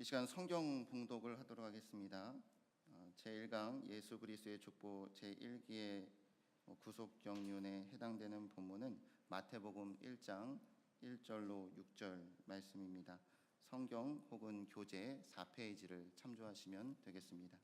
이 시간 성경 봉독을 하도록 하겠습니다. 제1강 예수 그리스도의 족보 제1기의 구속경륜에 해당되는 본문은 마태복음 1장 1절로 6절 말씀입니다. 성경 혹은 교재 4페이지를 참조하시면 되겠습니다.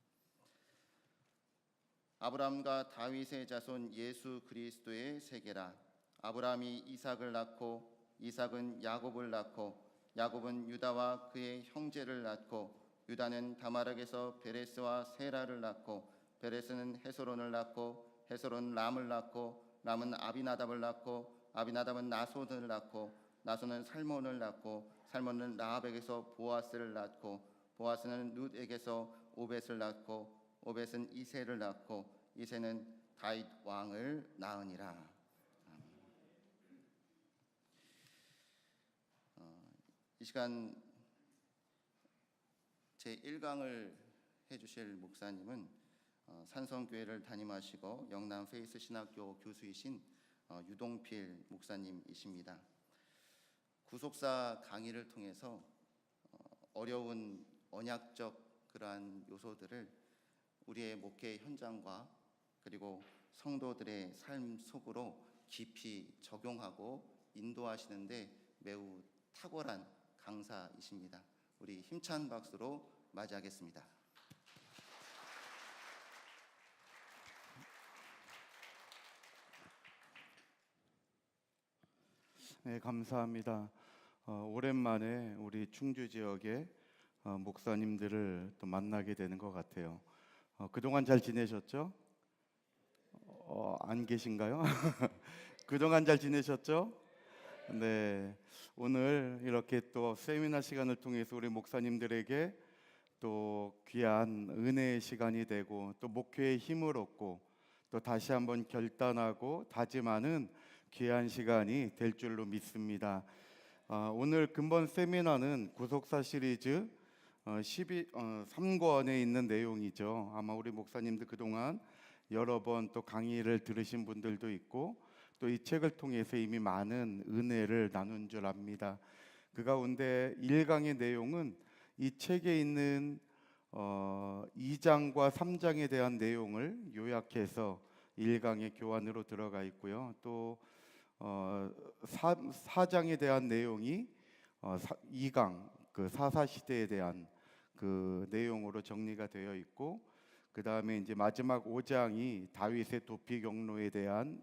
아브라함과 다윗의 자손 예수 그리스도의 세계라. 아브라함이 이삭을 낳고 이삭은 야곱을 낳고 야곱은 유다와 그의 형제를 낳고 유다는 다마락에서 베레스와 세라를 낳고 베레스는 헤스론을 낳고 헤스론은 람을 낳고 람은 아비나답을 낳고 아비나답은 나손을 낳고 나손은 살몬을 낳고 살몬은 라합에게서 보아스를 낳고 보아스는 룻에게서 오벳을 낳고 오벳은 이새를 낳고 이새는 다윗 왕을 낳으니라. 이 시간 제1강을 해주실 목사님은 산성교회를 담임하시고 영남 페이스 신학교 교수이신 유동필 목사님이십니다. 구속사 강의를 통해서 어려운 언약적 그러한 요소들을 우리의 목회 현장과 그리고 성도들의 삶 속으로 깊이 적용하고 인도하시는데 매우 탁월한 강사이십니다. 우리 힘찬 박수로 맞이하겠습니다. 네, 감사합니다. 오랜만에 우리 충주 지역의 목사님들을 또 만나게 되는 것 같아요. 그동안 잘 지내셨죠? 안 계신가요? 그동안 잘 지내셨죠? 네, 오늘 이렇게 또 세미나 시간을 통해서 우리 목사님들에게 또 귀한 은혜의 시간이 되고 또 목회의 힘을 얻고 또 다시 한번 결단하고 다짐하는 귀한 시간이 될 줄로 믿습니다. 오늘 근본 세미나는 구속사 시리즈 3권에 있는 내용이죠. 아마 우리 목사님들 그동안 여러 번 또 강의를 들으신 분들도 있고 또 이 책을 통해서 이미 많은 은혜를 나눈 줄 압니다. 그 가운데 1강의 내용은 이 책에 있는 2장과 3장에 대한 내용을 요약해서 1강의 교환으로 들어가 있고요. 또 4장에 대한 내용이 2강 그 사사시대에 대한 그 내용으로 정리가 되어 있고, 그 다음에 이제 마지막 5장이 다윗의 도피 경로에 대한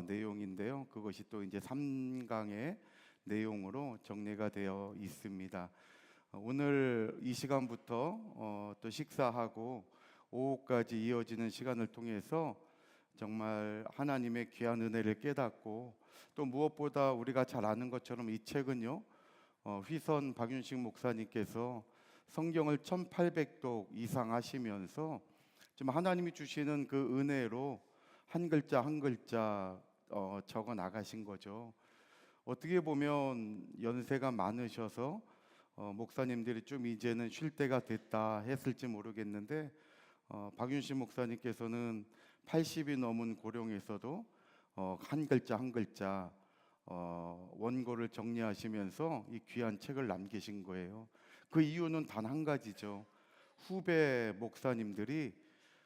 내용인데요. 그것이 또 이제 3강의 내용으로 정리가 되어 있습니다. 오늘 이 시간부터 또 식사하고 오후까지 이어지는 시간을 통해서 정말 하나님의 귀한 은혜를 깨닫고 또 무엇보다 우리가 잘 아는 것처럼 이 책은요, 휘선 박윤식 목사님께서 성경을 1800독 이상 하시면서 좀 하나님이 주시는 그 은혜로 한 글자 한 글자 적어 나가신 거죠. 어떻게 보면 연세가 많으셔서 목사님들이 좀 이제는 쉴 때가 됐다 했을지 모르겠는데 박윤식 목사님께서는 80이 넘은 고령에서도 한 글자 한 글자 원고를 정리하시면서 이 귀한 책을 남기신 거예요. 그 이유는 단 한 가지죠. 후배 목사님들이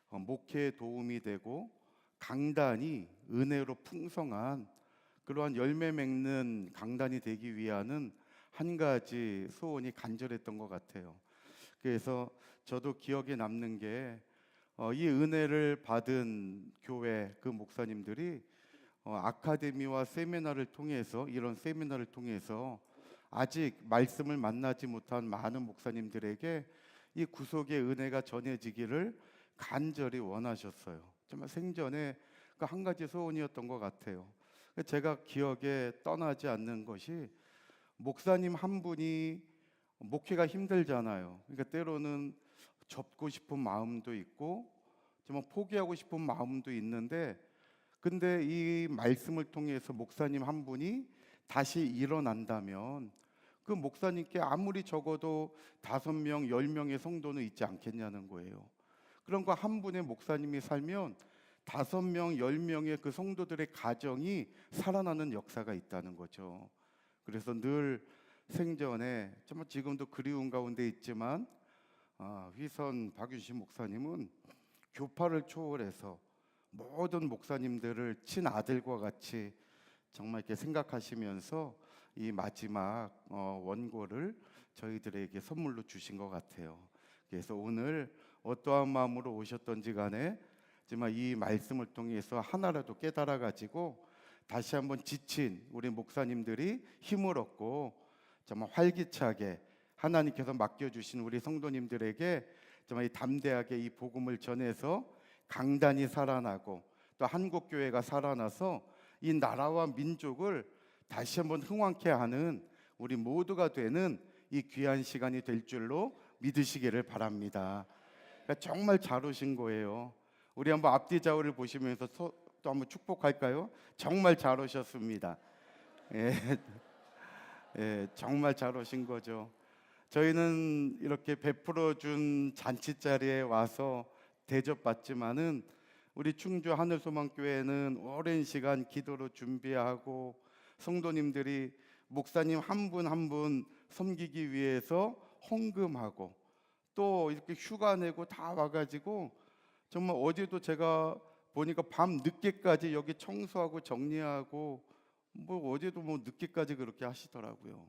목회에 도움이 되고 강단이 은혜로 풍성한 그러한 열매 맺는 강단이 되기 위한 한 가지 소원이 간절했던 것 같아요. 그래서 저도 기억에 남는 게 이 은혜를 받은 교회 그 목사님들이 아카데미와 세미나를 통해서, 이런 세미나를 통해서 아직 말씀을 만나지 못한 많은 목사님들에게 이 구속의 은혜가 전해지기를 간절히 원하셨어요. 정말 생전에 그 한 가지 소원이었던 것 같아요. 제가 기억에 떠나지 않는 것이, 목사님 한 분이 목회가 힘들잖아요. 그러니까 때로는 접고 싶은 마음도 있고 정말 포기하고 싶은 마음도 있는데, 근데 이 말씀을 통해서 목사님 한 분이 다시 일어난다면 그 목사님께 아무리 적어도 5명, 10명의 성도는 있지 않겠냐는 거예요. 그런 거 한 분의 목사님이 살면 5명, 10명의 그 성도들의 가정이 살아나는 역사가 있다는 거죠. 그래서 늘 생전에 정말 지금도 그리운 가운데 있지만 휘선 박윤식 목사님은 교파를 초월해서 모든 목사님들을 친아들과 같이 정말 이렇게 생각하시면서 이 마지막 원고를 저희들에게 선물로 주신 것 같아요. 그래서 오늘 어떠한 마음으로 오셨던지 간에 정말 이 말씀을 통해서 하나라도 깨달아 가지고 다시 한번 지친 우리 목사님들이 힘을 얻고 정말 활기차게 하나님께서 맡겨주신 우리 성도님들에게 정말 담대하게 이 복음을 전해서 강단이 살아나고 또 한국교회가 살아나서 이 나라와 민족을 다시 한번 흥왕케 하는 우리 모두가 되는 이 귀한 시간이 될 줄로 믿으시기를 바랍니다. 그러니까 정말 잘 오신 거예요. 우리 한번 앞뒤 좌우를 보시면서 또 한번 축복할까요? 정말 잘 오셨습니다. 예, 예, 정말 잘 오신 거죠. 저희는 이렇게 베풀어 준 잔치 자리에 와서 대접받지만은 우리 충주 하늘소망교회는 오랜 시간 기도로 준비하고 성도님들이 목사님 한 분 한 분 섬기기 위해서 헌금하고 또 이렇게 휴가 내고 다 와가지고 정말 어제도 제가 보니까 밤 늦게까지 여기 청소하고 정리하고 뭐 어제도 뭐 늦게까지 그렇게 하시더라고요.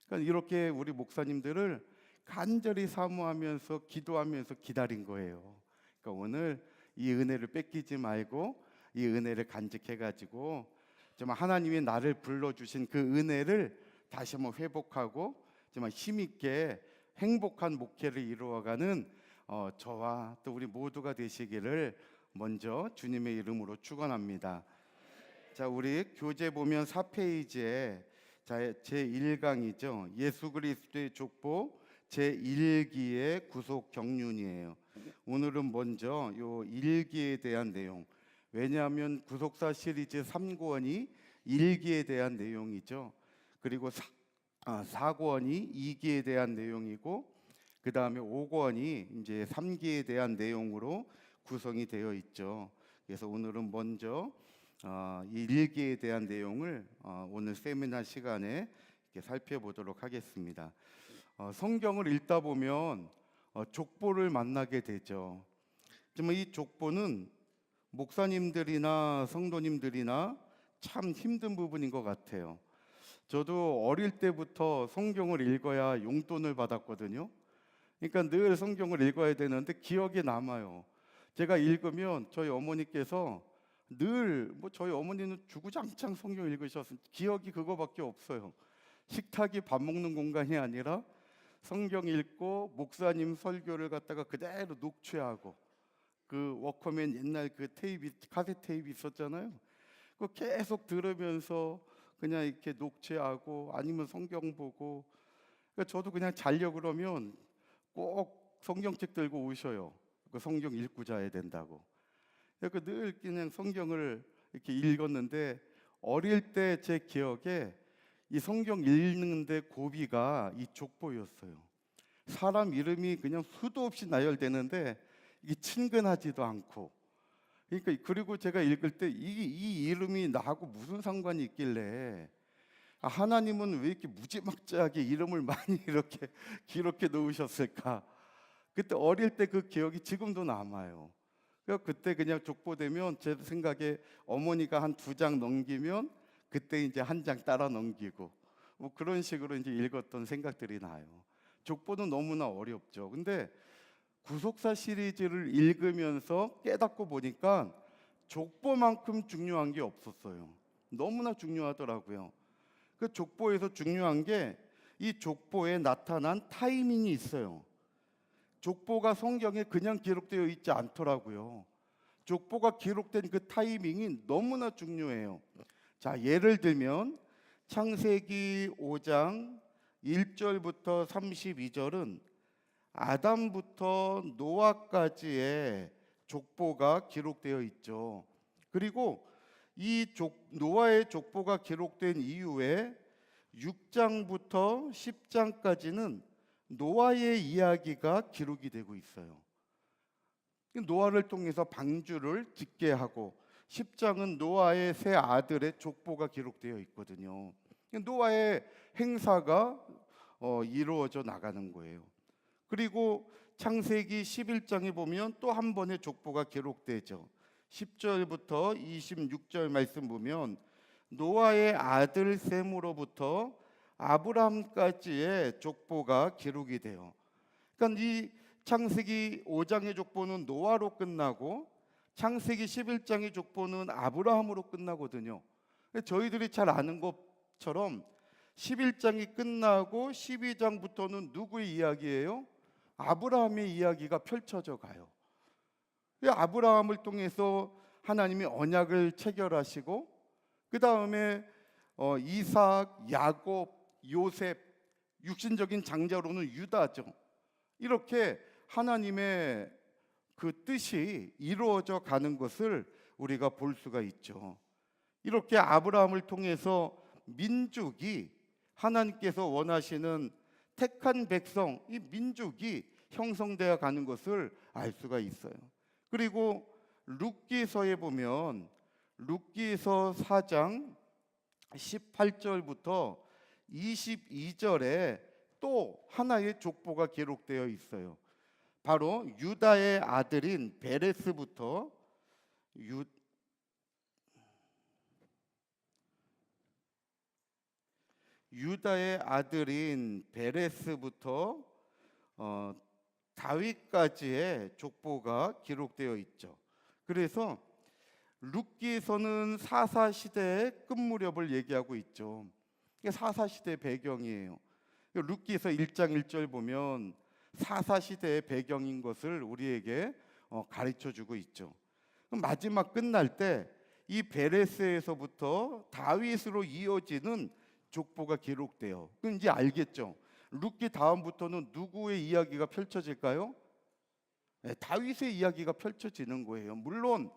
그러니까 이렇게 우리 목사님들을 간절히 사모하면서 기도하면서 기다린 거예요. 그러니까 오늘 이 은혜를 뺏기지 말고 이 은혜를 간직해가지고 정말 하나님이 나를 불러주신 그 은혜를 다시 한번 회복하고 정말 힘있게 행복한 목회를 이루어가는 저와 또 우리 모두가 되시기를 먼저 주님의 이름으로 축원합니다. 자, 우리 교재 보면 4페이지에 제1강이죠. 예수 그리스도의 족보 제1기의 구속 경륜이에요. 오늘은 먼저 요 1기에 대한 내용. 왜냐하면 구속사 시리즈 3권이 1기에 대한 내용이죠. 그리고 4권이 2기에 대한 내용이고 그 다음에 5권이 이제 3기에 대한 내용으로 구성이 되어 있죠. 그래서 오늘은 먼저 이 1기에 대한 내용을 오늘 세미나 시간에 이렇게 살펴보도록 하겠습니다. 성경을 읽다 보면 족보를 만나게 되죠. 정말 이 족보는 목사님들이나 성도님들이나 참 힘든 부분인 것 같아요. 저도 어릴 때부터 성경을 읽어야 용돈을 받았거든요. 그러니까 늘 성경을 읽어야 되는데 기억에 남아요. 제가 읽으면 저희 어머니께서 늘 저희 어머니는 주구장창 성경 읽으셨어요. 기억이 그거밖에 없어요. 식탁이 밥 먹는 공간이 아니라 성경 읽고 목사님 설교를 갖다가 그대로 녹취하고 그 워커맨 옛날 그 카세트 테이프 있었잖아요. 그거 계속 들으면서 그냥 이렇게 녹취하고 아니면 성경 보고. 그러니까 저도 그냥 자려고 그러면 꼭 성경책 들고 오셔요. 그 성경 읽고 자야 된다고. 그러니까 늘 그냥 성경을 이렇게 읽었는데 어릴 때 제 기억에 이 성경 읽는데 고비가 이 족보였어요. 사람 이름이 그냥 수도 없이 나열되는데 이게 친근하지도 않고. 그러니까 그리고 제가 읽을 때 이 이름이 나하고 무슨 상관이 있길래 하나님은 왜 이렇게 무지막지하게 이름을 많이 이렇게 기록해 놓으셨을까? 그때 어릴 때 그 기억이 지금도 남아요. 그때 그냥 족보되면 제 생각에 어머니가 한 2장 넘기면 그때 이제 한 장 따라 넘기고 뭐 그런 식으로 이제 읽었던 생각들이 나요. 족보는 너무나 어렵죠. 근데 구속사 시리즈를 읽으면서 깨닫고 보니까 족보만큼 중요한 게 없었어요. 너무나 중요하더라고요. 그 족보에서 중요한 게 이 족보에 나타난 타이밍이 있어요. 족보가 성경에 그냥 기록되어 있지 않더라고요. 족보가 기록된 그 타이밍이 너무나 중요해요. 자, 예를 들면 창세기 5장 1절부터 32절은 아담부터 노아까지의 족보가 기록되어 있죠. 그리고 이 노아의 족보가 기록된 이후에 6장부터 10장까지는 노아의 이야기가 기록이 되고 있어요. 노아를 통해서 방주를 짓게 하고 10장은 노아의 세 아들의 족보가 기록되어 있거든요. 노아의 행사가 이루어져 나가는 거예요. 그리고 창세기 11장에 보면 또 한 번의 족보가 기록되죠. 10절부터 26절 말씀 보면 노아의 아들 셈으로부터 아브라함까지의 족보가 기록이 돼요. 그러니까 이 창세기 5장의 족보는 노아로 끝나고 창세기 11장의 족보는 아브라함으로 끝나거든요. 저희들이 잘 아는 것처럼 11장이 끝나고 12장부터는 누구의 이야기예요? 아브라함의 이야기가 펼쳐져 가요. 아브라함을 통해서 하나님이 언약을 체결하시고 그 다음에 이삭, 야곱, 요셉, 육신적인 장자로는 유다죠. 이렇게 하나님의 그 뜻이 이루어져 가는 것을 우리가 볼 수가 있죠. 이렇게 아브라함을 통해서 민족이 하나님께서 원하시는 택한 백성, 이 민족이 형성되어 가는 것을 알 수가 있어요. 그리고 룻기서에 보면 룻기서 4장 18절부터 22절에 또 하나의 족보가 기록되어 있어요. 바로 유다의 아들인 베레스부터 유다의 아들인 베레스부터 다윗까지의 족보가 기록되어 있죠. 그래서 룻기서는 사사 시대의 끝무렵을 얘기하고 있죠. 이게 사사 시대의 배경이에요. 룻기서 1장 1절 보면 사사 시대의 배경인 것을 우리에게 가르쳐 주고 있죠. 그럼 마지막 끝날 때 이 베레스에서부터 다윗으로 이어지는 족보가 기록돼요. 그럼 이제 알겠죠? 룻기 다음부터는 누구의 이야기가 펼쳐질까요? 네, 다윗의 이야기가 펼쳐지는 거예요. 물론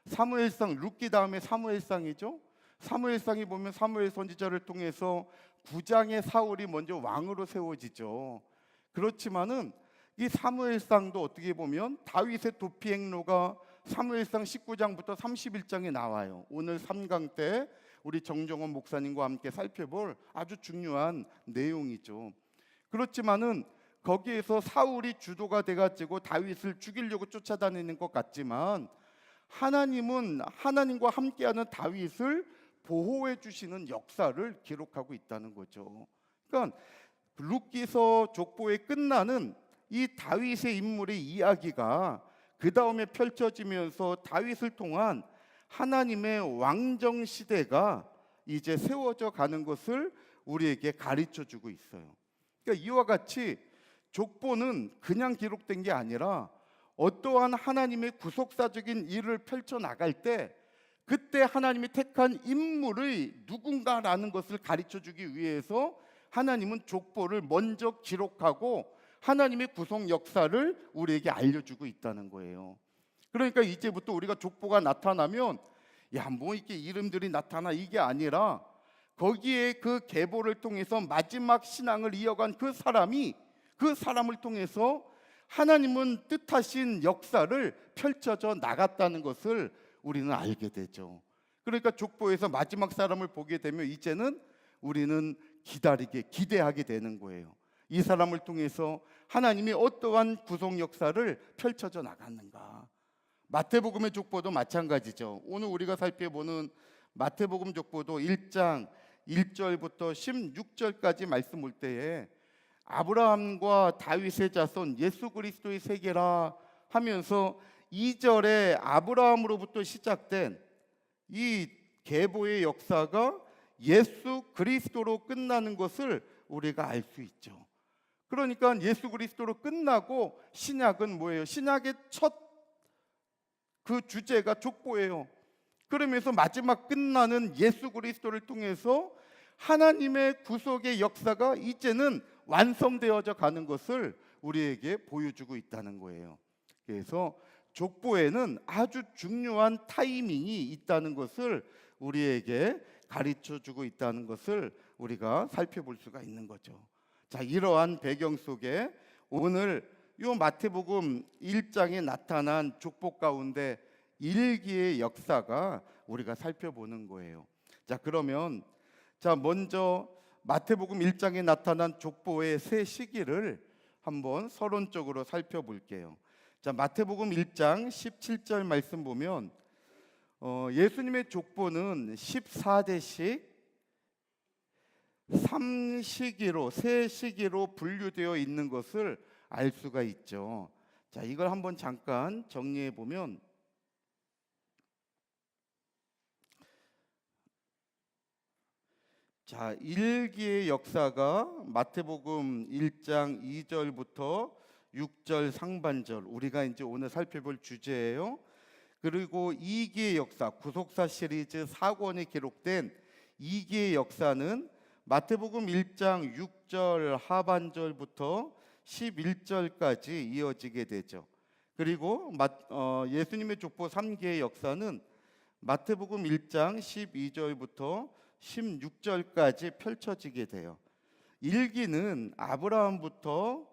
사무엘상, 룻기 다음에 사무엘상이죠. 사무엘상이 보면 사무엘 선지자를 통해서 9장의 사울이 먼저 왕으로 세워지죠. 그렇지만은 이 사무엘상도 어떻게 보면 다윗의 도피 행로가 사무엘상 19장부터 31장에 나와요. 오늘 3강 때 우리 정정원 목사님과 함께 살펴볼 아주 중요한 내용이죠. 그렇지만은 거기에서 사울이 주도가 돼가지고 다윗을 죽이려고 쫓아다니는 것 같지만 하나님은 하나님과 함께하는 다윗을 보호해 주시는 역사를 기록하고 있다는 거죠. 그러니까 룻기서 족보에 끝나는 이 다윗의 인물의 이야기가 그 다음에 펼쳐지면서 다윗을 통한 하나님의 왕정 시대가 이제 세워져 가는 것을 우리에게 가르쳐 주고 있어요. 그러니까 이와 같이 족보는 그냥 기록된 게 아니라 어떠한 하나님의 구속사적인 일을 펼쳐 나갈 때 그때 하나님이 택한 인물의 누군가라는 것을 가르쳐 주기 위해서 하나님은 족보를 먼저 기록하고 하나님의 구속 역사를 우리에게 알려주고 있다는 거예요. 그러니까 이제부터 우리가 족보가 나타나면 야, 뭐 이렇게 이름들이 나타나 이게 아니라 거기에 그 계보를 통해서 마지막 신앙을 이어간 그 사람을 통해서 하나님은 뜻하신 역사를 펼쳐져 나갔다는 것을 우리는 알게 되죠. 그러니까 족보에서 마지막 사람을 보게 되면 이제는 우리는 기대하게 되는 거예요. 이 사람을 통해서 하나님이 어떠한 구속 역사를 펼쳐져 나갔는가. 마태복음의 족보도 마찬가지죠. 오늘 우리가 살펴보는 마태복음 족보도 1장 1절부터 16절까지 말씀 볼 때에 아브라함과 다윗의 자손 예수 그리스도의 세계라 하면서 2절에 아브라함으로부터 시작된 이 계보의 역사가 예수 그리스도로 끝나는 것을 우리가 알 수 있죠. 그러니까 예수 그리스도로 끝나고 신약은 뭐예요? 신약의 첫 그 주제가 족보예요. 그러면서 마지막 끝나는 예수 그리스도를 통해서 하나님의 구속의 역사가 이제는 완성되어져 가는 것을 우리에게 보여주고 있다는 거예요. 그래서 족보에는 아주 중요한 타이밍이 있다는 것을 우리에게 가르쳐 주고 있다는 것을 우리가 살펴볼 수가 있는 거죠. 자, 이러한 배경 속에 오늘 요 마태복음 1장에 나타난 족보 가운데 일기의 역사가 우리가 살펴보는 거예요. 자, 그러면 자, 먼저 마태복음 1장에 나타난 족보의 세 시기를 한번 서론적으로 살펴볼게요. 자, 마태복음 1장 17절 말씀 보면 예수님의 족보는 14대씩 3시기로 세 시기로 분류되어 있는 것을 알 수가 있죠. 자, 이걸 한번 잠깐 정리해 보면, 자, 일기의 역사가 마태복음 1장 2절부터 6절 상반절, 우리가 이제 오늘 살펴볼 주제예요. 그리고 2기의 역사, 구속사 시리즈 4권에 기록된 2기의 역사는 마태복음 1장 6절 하반절부터 11절까지 이어지게 되죠. 그리고 예수님의 족보 3기의 역사는 마태복음 1장 12절부터 16절까지 펼쳐지게 돼요. 1기는 아브라함부터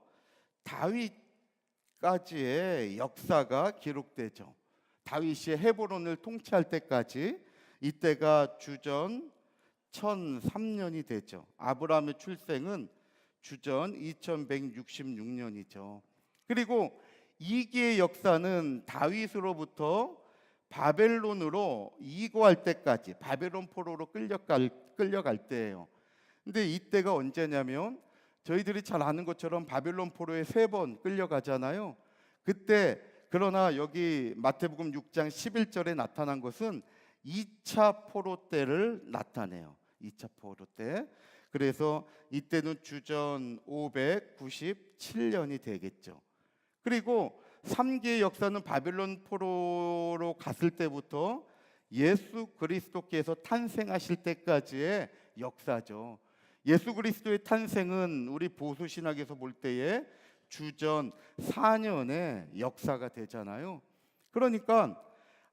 다윗까지의 역사가 기록되죠. 다윗이 헤브론을 통치할 때까지, 이때가 주전 1003년이 되죠. 아브라함의 출생은 주전 2166년이죠. 그리고 2기의 역사는 다윗으로부터 바벨론으로 이고할 때까지, 바벨론 포로로 끌려갈 때예요. 근데 이때가 언제냐면 저희들이 잘 아는 것처럼 바벨론 포로에 3번 끌려가잖아요. 그때, 그러나 여기 마태복음 6장 11절에 나타난 것은 2차 포로 때를 나타내요. 2차 포로 때. 그래서 이때는 주전 597년이 되겠죠. 그리고 3기의 역사는 바벨론 포로로 갔을 때부터 예수 그리스도께서 탄생하실 때까지의 역사죠. 예수 그리스도의 탄생은 우리 보수 신학에서 볼 때에 주전 4년의 역사가 되잖아요. 그러니까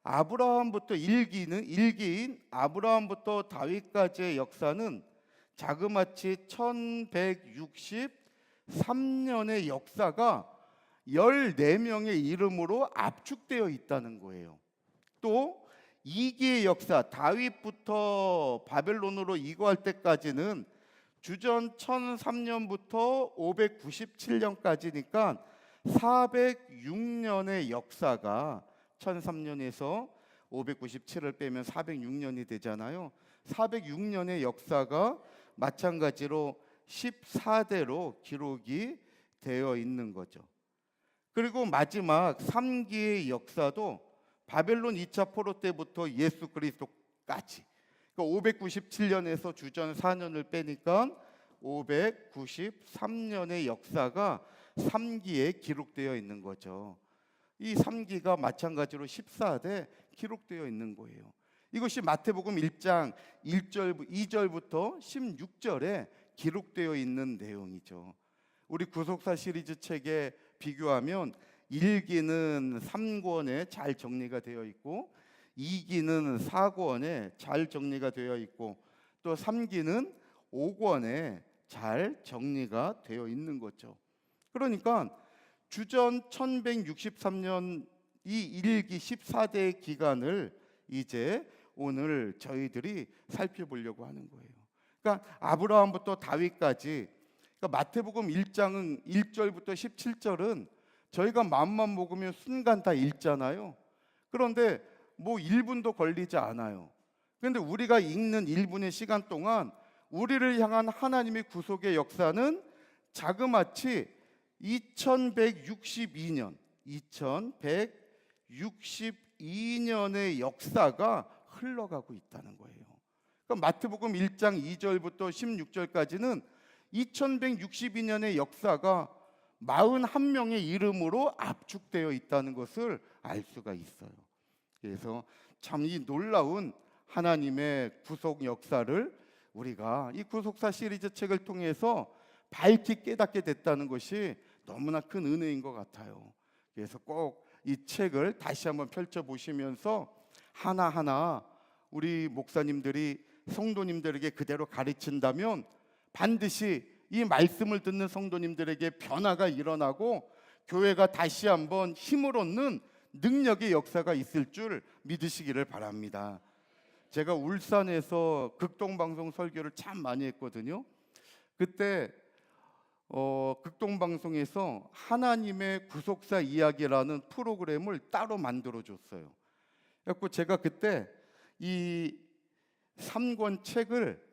아브라함부터 일기인 아브라함부터 다윗까지의 역사는 자그마치 1163년의 역사가 14명의 이름으로 압축되어 있다는 거예요. 또 2기의 역사, 다윗부터 바벨론으로 이고할 때까지는 주전 1003년부터 597년까지니까 406년의 역사가, 1003년에서 597을 빼면 406년이 되잖아요. 406년의 역사가 마찬가지로 14대로 기록이 되어 있는 거죠. 그리고 마지막 3기의 역사도 바벨론 2차 포로 때부터 예수 그리스도까지, 그러니까 597년에서 주전 4년을 빼니까 593년의 역사가 3기에 기록되어 있는 거죠. 이 3기가 마찬가지로 14대 기록되어 있는 거예요. 이것이 마태복음 1장 2절부터 16절에 기록되어 있는 내용이죠. 우리 구속사 시리즈 책에 비교하면 1기는 3권에 잘 정리가 되어 있고 2기는 4권에 잘 정리가 되어 있고 또 3기는 5권에 잘 정리가 되어 있는 거죠. 그러니까 주전 1163년 이 1기 14대의 기간을 이제 오늘 저희들이 살펴보려고 하는 거예요. 그러니까 아브라함부터 다윗까지, 그러니까 마태복음 1장은 1절부터 17절은 저희가 마음만 먹으면 순간 다 읽잖아요. 그런데 뭐 1분도 걸리지 않아요. 그런데 우리가 읽는 1분의 시간 동안 우리를 향한 하나님의 구속의 역사는 자그마치 2162년의 역사가 흘러가고 있다는 거예요. 그러니까 마태복음 1장 2절부터 16절까지는 2162년의 역사가 41명의 이름으로 압축되어 있다는 것을 알 수가 있어요. 그래서 참 이 놀라운 하나님의 구속 역사를 우리가 이 구속사 시리즈 책을 통해서 밝히 깨닫게 됐다는 것이 너무나 큰 은혜인 것 같아요. 그래서 꼭 이 책을 다시 한번 펼쳐보시면서 하나하나 우리 목사님들이 성도님들에게 그대로 가르친다면 반드시 이 말씀을 듣는 성도님들에게 변화가 일어나고 교회가 다시 한번 힘을 얻는 능력의 역사가 있을 줄 믿으시기를 바랍니다. 제가 울산에서 극동방송 설교를 참 많이 했거든요. 그때 극동방송에서 하나님의 구속사 이야기라는 프로그램을 따로 만들어 줬어요. 그래서 제가 그때 이 3권 책을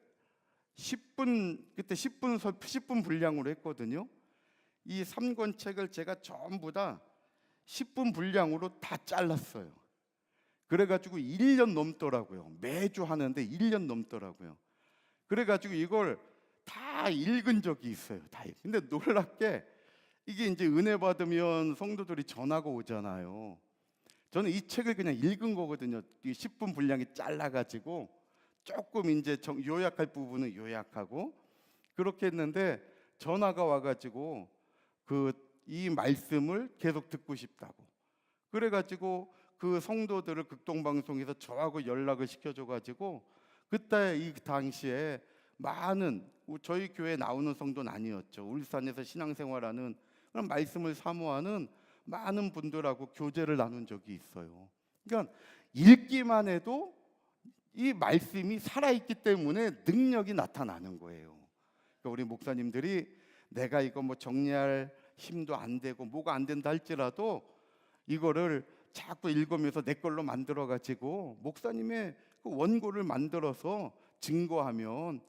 10분 분량으로 했거든요. 이 3권 책을 제가 전부 다 10분 분량으로 다 잘랐어요. 그래가지고 1년 넘더라고요. 매주 하는데 1년 넘더라고요. 그래가지고 이걸 다 읽은 적이 있어요. 다. 근데 놀랍게 이게 이제 은혜 받으면 성도들이 전화가 오잖아요. 저는 이 책을 그냥 읽은 거거든요. 10분 분량이 잘라가지고 조금 이제 요약할 부분은 요약하고 그렇게 했는데 전화가 와가지고 이 말씀을 계속 듣고 싶다고. 그래가지고 그 성도들을 극동방송에서 저하고 연락을 시켜줘가지고 그때 이 당시에 많은 저희 교회 나오는 성도는 아니었죠. 울산에서 신앙생활하는 그런 말씀을 사모하는 많은 분들하고 교제를 나눈 적이 있어요. 그러니까 읽기만 해도 이 말씀이 살아있기 때문에 능력이 나타나는 거예요. 그러니까 우리 목사님들이 내가 이거 뭐 정리할 힘도 안 되고 뭐가 안 된다 할지라도 이거를 자꾸 읽으면서 내 걸로 만들어 가지고 목사님의 그 원고를 만들어서 증거하면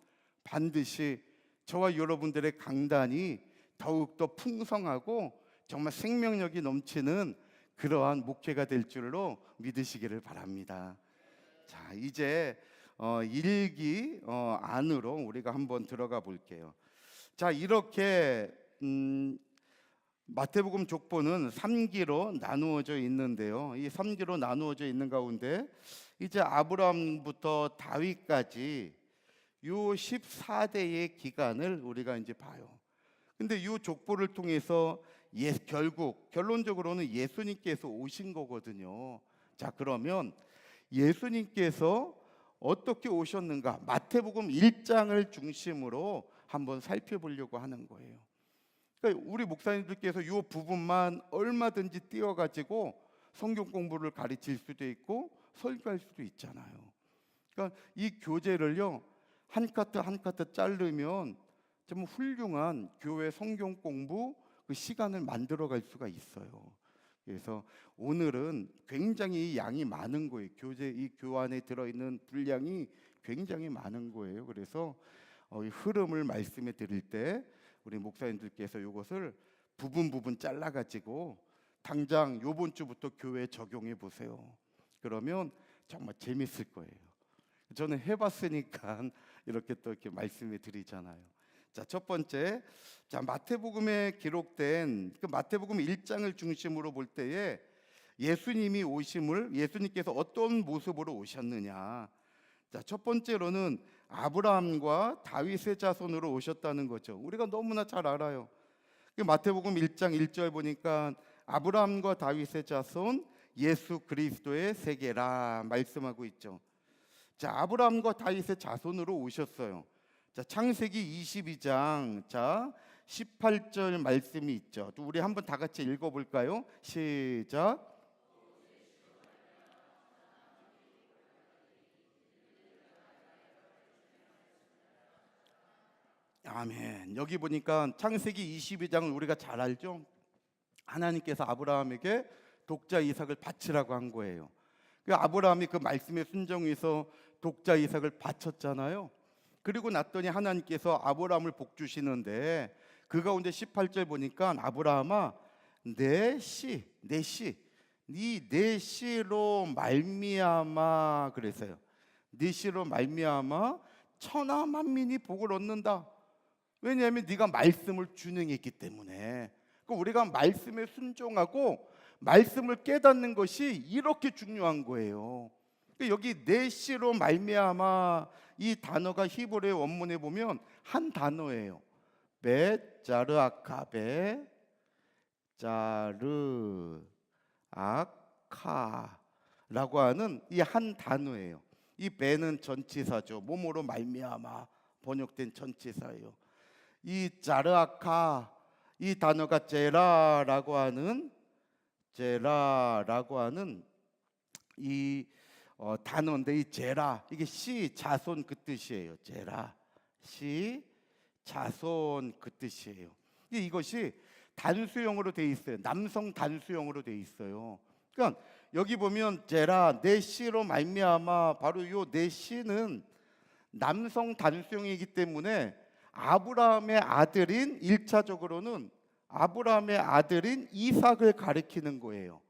반드시 저와 여러분들의 강단이 더욱더 풍성하고 정말 생명력이 넘치는 그러한 목회가 될 줄로 믿으시기를 바랍니다. 자, 이제 일기 안으로 우리가 한번 들어가 볼게요. 자, 이렇게 마태복음 족보는 3기로 나누어져 있는데요. 이 3기로 나누어져 있는 가운데 이제 아브라함부터 다윗까지 요 14대의 기간을 우리가 이제 봐요. 근데 이 족보를 통해서 결국 결론적으로는 예수님께서 오신 거거든요. 자, 그러면 예수님께서 어떻게 오셨는가? 마태복음 1장을 중심으로 한번 살펴보려고 하는 거예요. 그러니까 우리 목사님들께서 이 부분만 얼마든지 띄워가지고 성경 공부를 가르칠 수도 있고 설교할 수도 있잖아요. 그러니까 이 교재를요 한 카트 한 카트 자르면 좀 훌륭한 교회 성경 공부 그 시간을 만들어갈 수가 있어요. 그래서 오늘은 굉장히 양이 많은 거예요. 이 교안에 들어있는 분량이 굉장히 많은 거예요. 그래서 이 흐름을 말씀해 드릴 때 우리 목사님들께서 이것을 부분 잘라가지고 당장 요번 주부터 교회에 적용해 보세요. 그러면 정말 재밌을 거예요. 저는 해봤으니까 이렇게 또 이렇게 말씀해 드리잖아요. 자, 첫 번째, 자 마태복음에 기록된 그 마태복음 1장을 중심으로 볼 때에 예수님이 오심을 예수님께서 어떤 모습으로 오셨느냐. 자, 첫 번째로는 아브라함과 다윗의 자손으로 오셨다는 거죠. 우리가 너무나 잘 알아요. 그 마태복음 1장 1절 보니까 아브라함과 다윗의 자손 예수 그리스도의 세계라 말씀하고 있죠. 자, 아브라함과 다윗의 자손으로 오셨어요. 자, 창세기 22장 자 18절 말씀이 있죠. 우리 한번 다 같이 읽어볼까요? 시작. 아멘. 여기 보니까 창세기 22장을 우리가 잘 알죠. 하나님께서 아브라함에게 독자 이삭을 바치라고 한 거예요. 그 아브라함이 그 말씀에 순종해서 독자 이삭을 바쳤잖아요. 그리고 났더니 하나님께서 아브라함을 복 주시는데 그 가운데 18절 보니까 아브라함아 내 씨로 말미암아 그랬어요. 네 씨로 말미암아 천하 만민이 복을 얻는다. 왜냐하면 네가 말씀을 준행했기 때문에. 우리가 말씀에 순종하고 말씀을 깨닫는 것이 이렇게 중요한 거예요. 여기 내 씨로 말미암아 이 단어가 히브리어 원문에 보면 한 단어예요. 벳 자르아카 벳 자르아카라고 하는 이 한 단어예요. 이 벳은 전치사죠. 몸으로 말미암아 번역된 전치사예요. 이 자르아카 이 단어가 제라라고 하는 이 단어인데 이 제라 이게 씨 자손 그 뜻이에요. 제라 씨 자손 그 뜻이에요. 이것이 단수형으로 돼 있어요. 남성 단수형으로 돼 있어요. 그러니까 여기 보면 제라 내 씨로 말미암아 바로 요 내 씨는 남성 단수형이기 때문에 아브라함의 아들인 1차적으로는 아브라함의 아들인 이삭을 가리키는 거예요.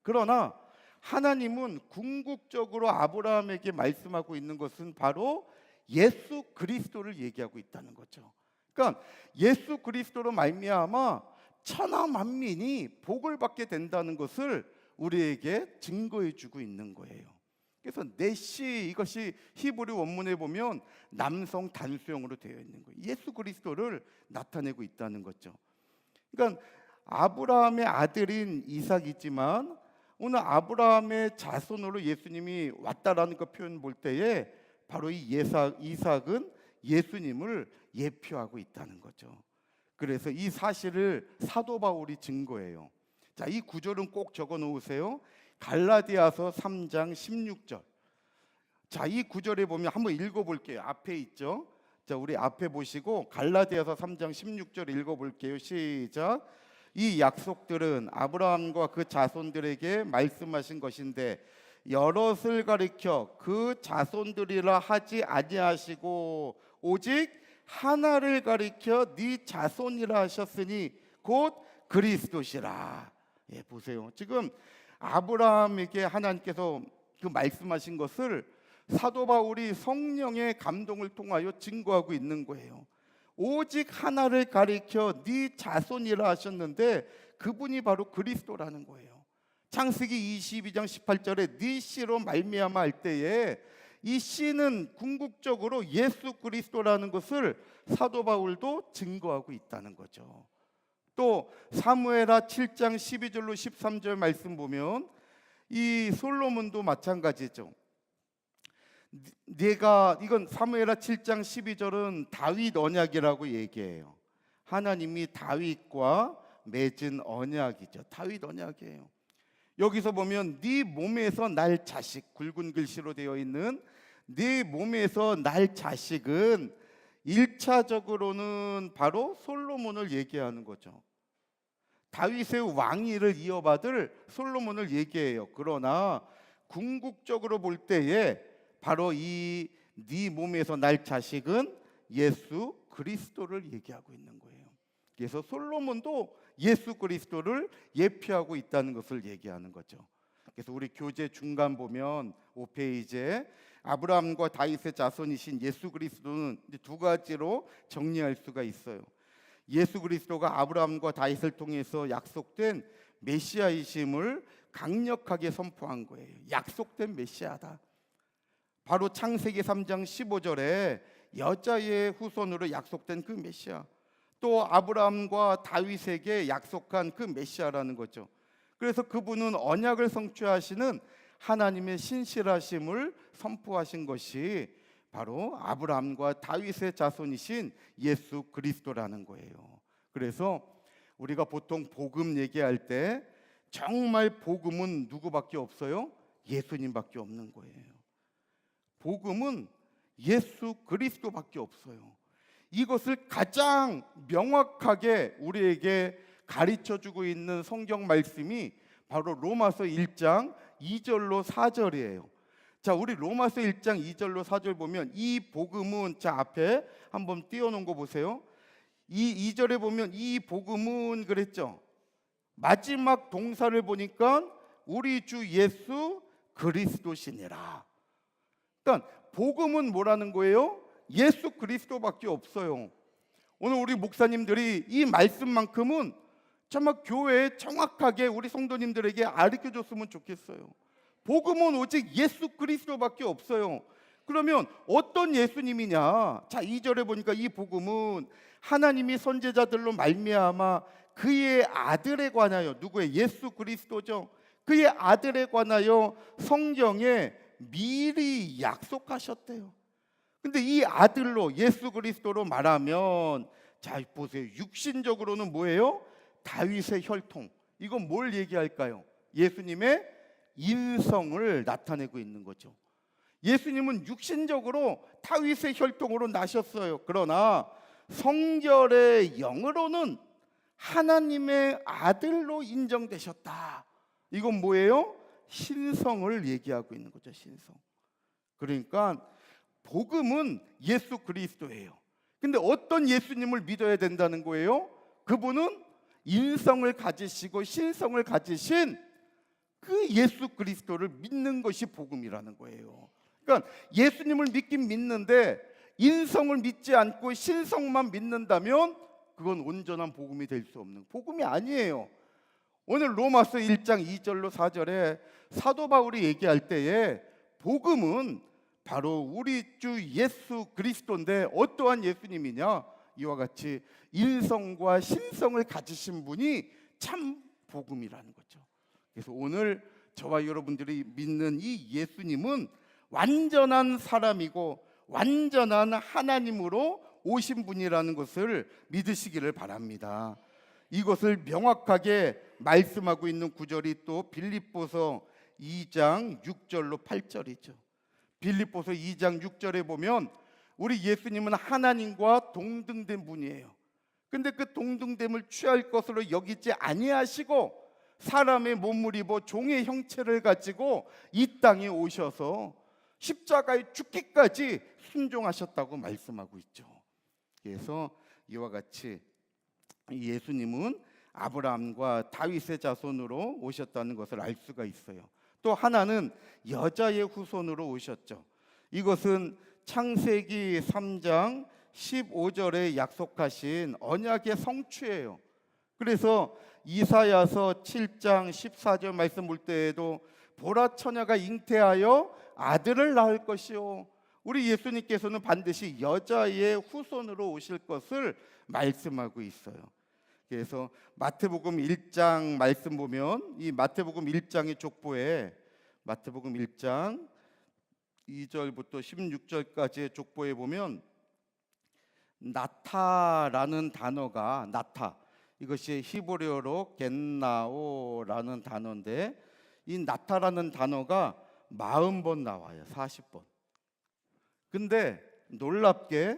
그러나 하나님은 궁극적으로 아브라함에게 말씀하고 있는 것은 바로 예수 그리스도를 얘기하고 있다는 거죠. 그러니까 예수 그리스도로 말미암아 천하 만민이 복을 받게 된다는 것을 우리에게 증거해 주고 있는 거예요. 그래서 내시 이것이 히브리 원문에 보면 남성 단수형으로 되어 있는 거예요. 예수 그리스도를 나타내고 있다는 거죠. 그러니까 아브라함의 아들인 이삭이지만 오늘 아브라함의 자손으로 예수님이 왔다라는 그 표현 볼 때에 바로 이 이삭은 예수님을 예표하고 있다는 거죠. 그래서 이 사실을 사도 바울이 증거해요. 자, 이 구절은 꼭 적어 놓으세요. 갈라디아서 3장 16절. 자, 이 구절에 보면 한번 읽어 볼게요. 앞에 있죠. 자, 우리 앞에 보시고 갈라디아서 3장 16절 읽어 볼게요. 시작. 이 약속들은 아브라함과 그 자손들에게 말씀하신 것인데 여럿을 가리켜 그 자손들이라 하지 아니하시고 오직 하나를 가리켜 네 자손이라 하셨으니 곧 그리스도시라. 예, 보세요. 지금 아브라함에게 하나님께서 그 말씀하신 것을 사도 바울이 성령의 감동을 통하여 증거하고 있는 거예요. 오직 하나를 가리켜 네 자손이라 하셨는데 그분이 바로 그리스도라는 거예요. 창세기 22장 18절에 네 씨로 말미암아 할 때에 이 씨는 궁극적으로 예수 그리스도라는 것을 사도 바울도 증거하고 있다는 거죠. 또 사무엘하 7장 12절로 13절 말씀 보면 이 솔로몬도 마찬가지죠. 이건 사무엘하 7장 12절은 다윗 언약이라고 얘기해요. 하나님이 다윗과 맺은 언약이죠. 다윗 언약이에요. 여기서 보면 네 몸에서 날 자식, 굵은 글씨로 되어 있는 네 몸에서 날 자식은 1차적으로는 바로 솔로몬을 얘기하는 거죠. 다윗의 왕위를 이어받을 솔로몬을 얘기해요. 그러나 궁극적으로 볼 때에 바로 이 네 몸에서 날 자식은 예수 그리스도를 얘기하고 있는 거예요. 그래서 솔로몬도 예수 그리스도를 예표하고 있다는 것을 얘기하는 거죠. 그래서 우리 교재 중간 보면 5페이지에 아브라함과 다윗의 자손이신 예수 그리스도는 두 가지로 정리할 수가 있어요. 예수 그리스도가 아브라함과 다윗을 통해서 약속된 메시아이심을 강력하게 선포한 거예요. 약속된 메시아다. 바로 창세기 3장 15절에 여자의 후손으로 약속된 그 메시아, 또 아브라함과 다윗에게 약속한 그 메시아라는 거죠. 그래서 그분은 언약을 성취하시는 하나님의 신실하심을 선포하신 것이 바로 아브라함과 다윗의 자손이신 예수 그리스도라는 거예요. 그래서 우리가 보통 복음 얘기할 때 정말 복음은 누구밖에 없어요? 예수님밖에 없는 거예요. 복음은 예수 그리스도밖에 없어요. 이것을 가장 명확하게 우리에게 가르쳐주고 있는 성경 말씀이 바로 로마서 1장 2절로 4절이에요. 자, 우리 로마서 1장 2절로 4절 보면 이 복음은, 자 앞에 한번 띄워놓은 거 보세요. 이 2절에 보면 이 복음은 그랬죠. 마지막 동사를 보니까 우리 주 예수 그리스도시니라. 그러니까 복음은 뭐라는 거예요? 예수 그리스도밖에 없어요. 오늘 우리 목사님들이 이 말씀만큼은 정말 교회에 정확하게 우리 성도님들에게 가르쳐줬으면 좋겠어요. 복음은 오직 예수 그리스도밖에 없어요. 그러면 어떤 예수님이냐? 자, 2절에 보니까 이 복음은 하나님이 선지자들로 말미암아 그의 아들에 관하여, 누구의? 예수 그리스도죠. 그의 아들에 관하여 성경에 미리 약속하셨대요. 근데 이 아들로 예수 그리스도로 말하면, 자 보세요. 육신적으로는 뭐예요? 다윗의 혈통. 이건 뭘 얘기할까요? 예수님의 인성을 나타내고 있는 거죠. 예수님은 육신적으로 다윗의 혈통으로 나셨어요. 그러나 성결의 영으로는 하나님의 아들로 인정되셨다. 이건 뭐예요? 신성을 얘기하고 있는 거죠. 신성. 그러니까 복음은 예수 그리스도예요. 근데 어떤 예수님을 믿어야 된다는 거예요? 그분은 인성을 가지시고 신성을 가지신 그 예수 그리스도를 믿는 것이 복음이라는 거예요. 그러니까 예수님을 믿긴 믿는데 인성을 믿지 않고 신성만 믿는다면 그건 온전한 복음이 될 수 없는 복음이 아니에요. 오늘 로마서 1장 2절로 4절에 사도 바울이 얘기할 때에 복음은 바로 우리 주 예수 그리스도인데 어떠한 예수님이냐? 이와 같이 인성과 신성을 가지신 분이 참 복음이라는 거죠. 그래서 오늘 저와 여러분들이 믿는 이 예수님은 완전한 사람이고 완전한 하나님으로 오신 분이라는 것을 믿으시기를 바랍니다. 이것을 명확하게 말씀하고 있는 구절이 또 빌립보서 2장 6절로 8절이죠. 빌립보서 2장 6절에 보면 우리 예수님은 하나님과 동등된 분이에요. 근데 그 동등됨을 취할 것으로 여기지 아니하시고 사람의 몸을 입어 종의 형체를 가지고 이 땅에 오셔서 십자가에 죽기까지 순종하셨다고 말씀하고 있죠. 그래서 이와 같이 예수님은 아브라함과 다윗의 자손으로 오셨다는 것을 알 수가 있어요. 또 하나는 여자의 후손으로 오셨죠. 이것은 창세기 3장 15절에 약속하신 언약의 성취예요. 그래서 이사야서 7장 14절 말씀 볼 때에도 보라 처녀가 잉태하여 아들을 낳을 것이요. 우리 예수님께서는 반드시 여자의 후손으로 오실 것을 말씀하고 있어요. 그래서 마태복음 1장 말씀 보면 이 마태복음 1장의 족보에 마태복음 1장 2절부터 16절까지의 족보에 보면 나타라는 단어가 나타 이것이 히브리어로 겐나오라는 단어인데 이 나타라는 단어가 40번 나와요. 40번. 근데 놀랍게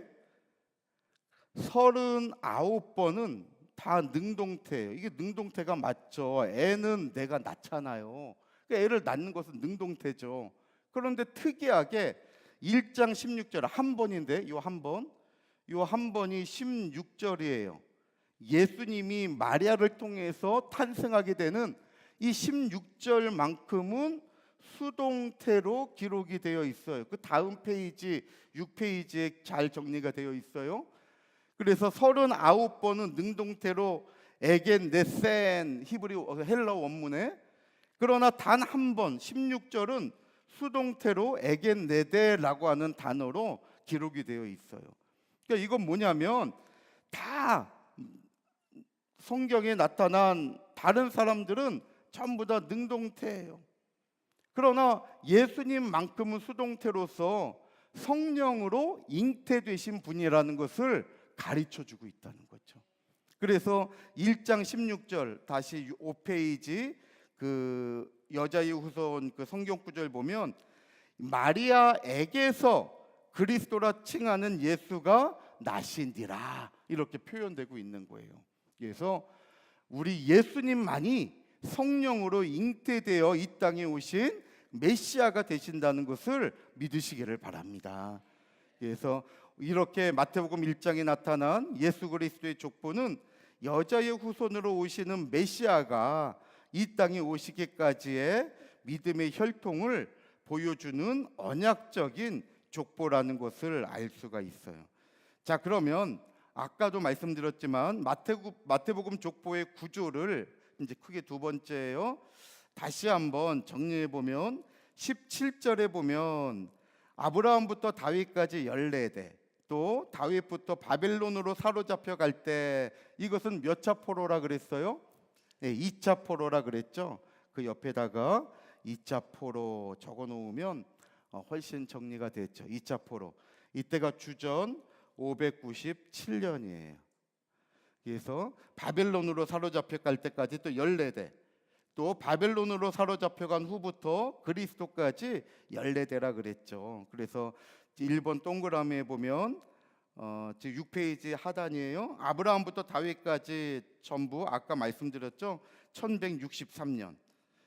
39번은 다 능동태예요. 이게 능동태가 맞죠. 애는 내가 낳잖아요. 그러니까 애를 낳는 것은 능동태죠. 그런데 특이하게 1장 16절 한 번인데 이 한 번이 16절이에요. 예수님이 마리아를 통해서 탄생하게 되는 이 16절만큼은 수동태로 기록이 되어 있어요. 그 다음 페이지 6페이지에 잘 정리가 되어 있어요. 그래서 39번은 능동태로 에겐 네센 히브리 헬라 원문에 그러나 단 한 번 16절은 수동태로 에겐 네데라고 하는 단어로 기록이 되어 있어요. 그러니까 이건 뭐냐면 다 성경에 나타난 다른 사람들은 전부 다 능동태예요. 그러나 예수님만큼은 수동태로서 성령으로 잉태되신 분이라는 것을 가르쳐주고 있다는 거죠. 그래서 1장 16절 다시 5페이지 그 여자의 후손 그 성경 구절 보면 마리아에게서 그리스도라 칭하는 예수가 나신디라 이렇게 표현되고 있는 거예요. 그래서 우리 예수님만이 성령으로 잉태되어 이 땅에 오신 메시아가 되신다는 것을 믿으시기를 바랍니다. 그래서 이렇게 마태복음 1장에 나타난 예수 그리스도의 족보는 여자의 후손으로 오시는 메시아가 이 땅에 오시기까지의 믿음의 혈통을 보여주는 언약적인 족보라는 것을 알 수가 있어요. 자, 그러면 아까도 말씀드렸지만 마태복음 족보의 구조를 이제 크게 두 번째예요. 다시 한번 정리해 보면 17절에 보면 아브라함부터 다윗까지 14대 또 다윗부터 바벨론으로 사로잡혀 갈 때 이것은 몇 차 포로라 그랬어요? 네, 2차 포로라 그랬죠. 그 옆에다가 2차 포로 적어 놓으면 훨씬 정리가 됐죠. 2차 포로 이때가 주전 597년이에요. 그래서 바벨론으로 사로잡혀 갈 때까지 또 14대 또 바벨론으로 사로잡혀간 후부터 그리스도까지 14대라 그랬죠. 그래서 1번 동그라미에 보면 지금 6페이지 하단이에요. 아브라함부터 다윗까지 전부 아까 말씀드렸죠. 1163년.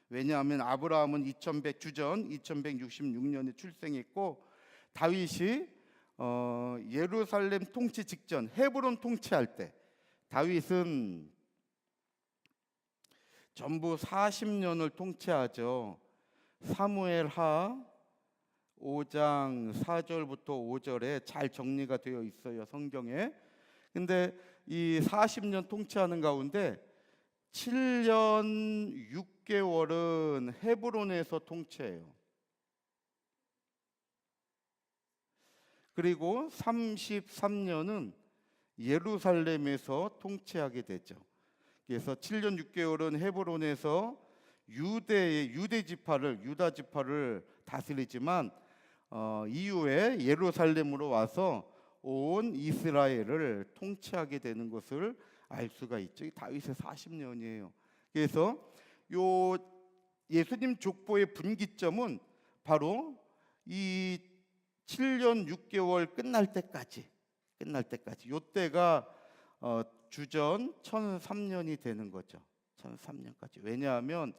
왜냐하면 아브라함은 주전 2166년에 출생했고 다윗이 예루살렘 통치 직전 헤브론 통치할 때 다윗은 전부 40년을 통치하죠. 사무엘하 5장 4절부터 5절에 잘 정리가 되어 있어요, 성경에. 근데 이 40년 통치하는 가운데 7년 6개월은 헤브론에서 통치해요. 그리고 33년은 예루살렘에서 통치하게 되죠. 그래서 7년 6개월은 헤브론에서 유다 지파를 다스리지만 이후에 예루살렘으로 와서 온 이스라엘을 통치하게 되는 것을 알 수가 있죠. 이 다윗의 40년이에요. 그래서 요 예수님 족보의 분기점은 바로 이 7년 6개월 끝날 때까지 요때가 주전 1003년이 되는 거죠. 1003년까지. 왜냐하면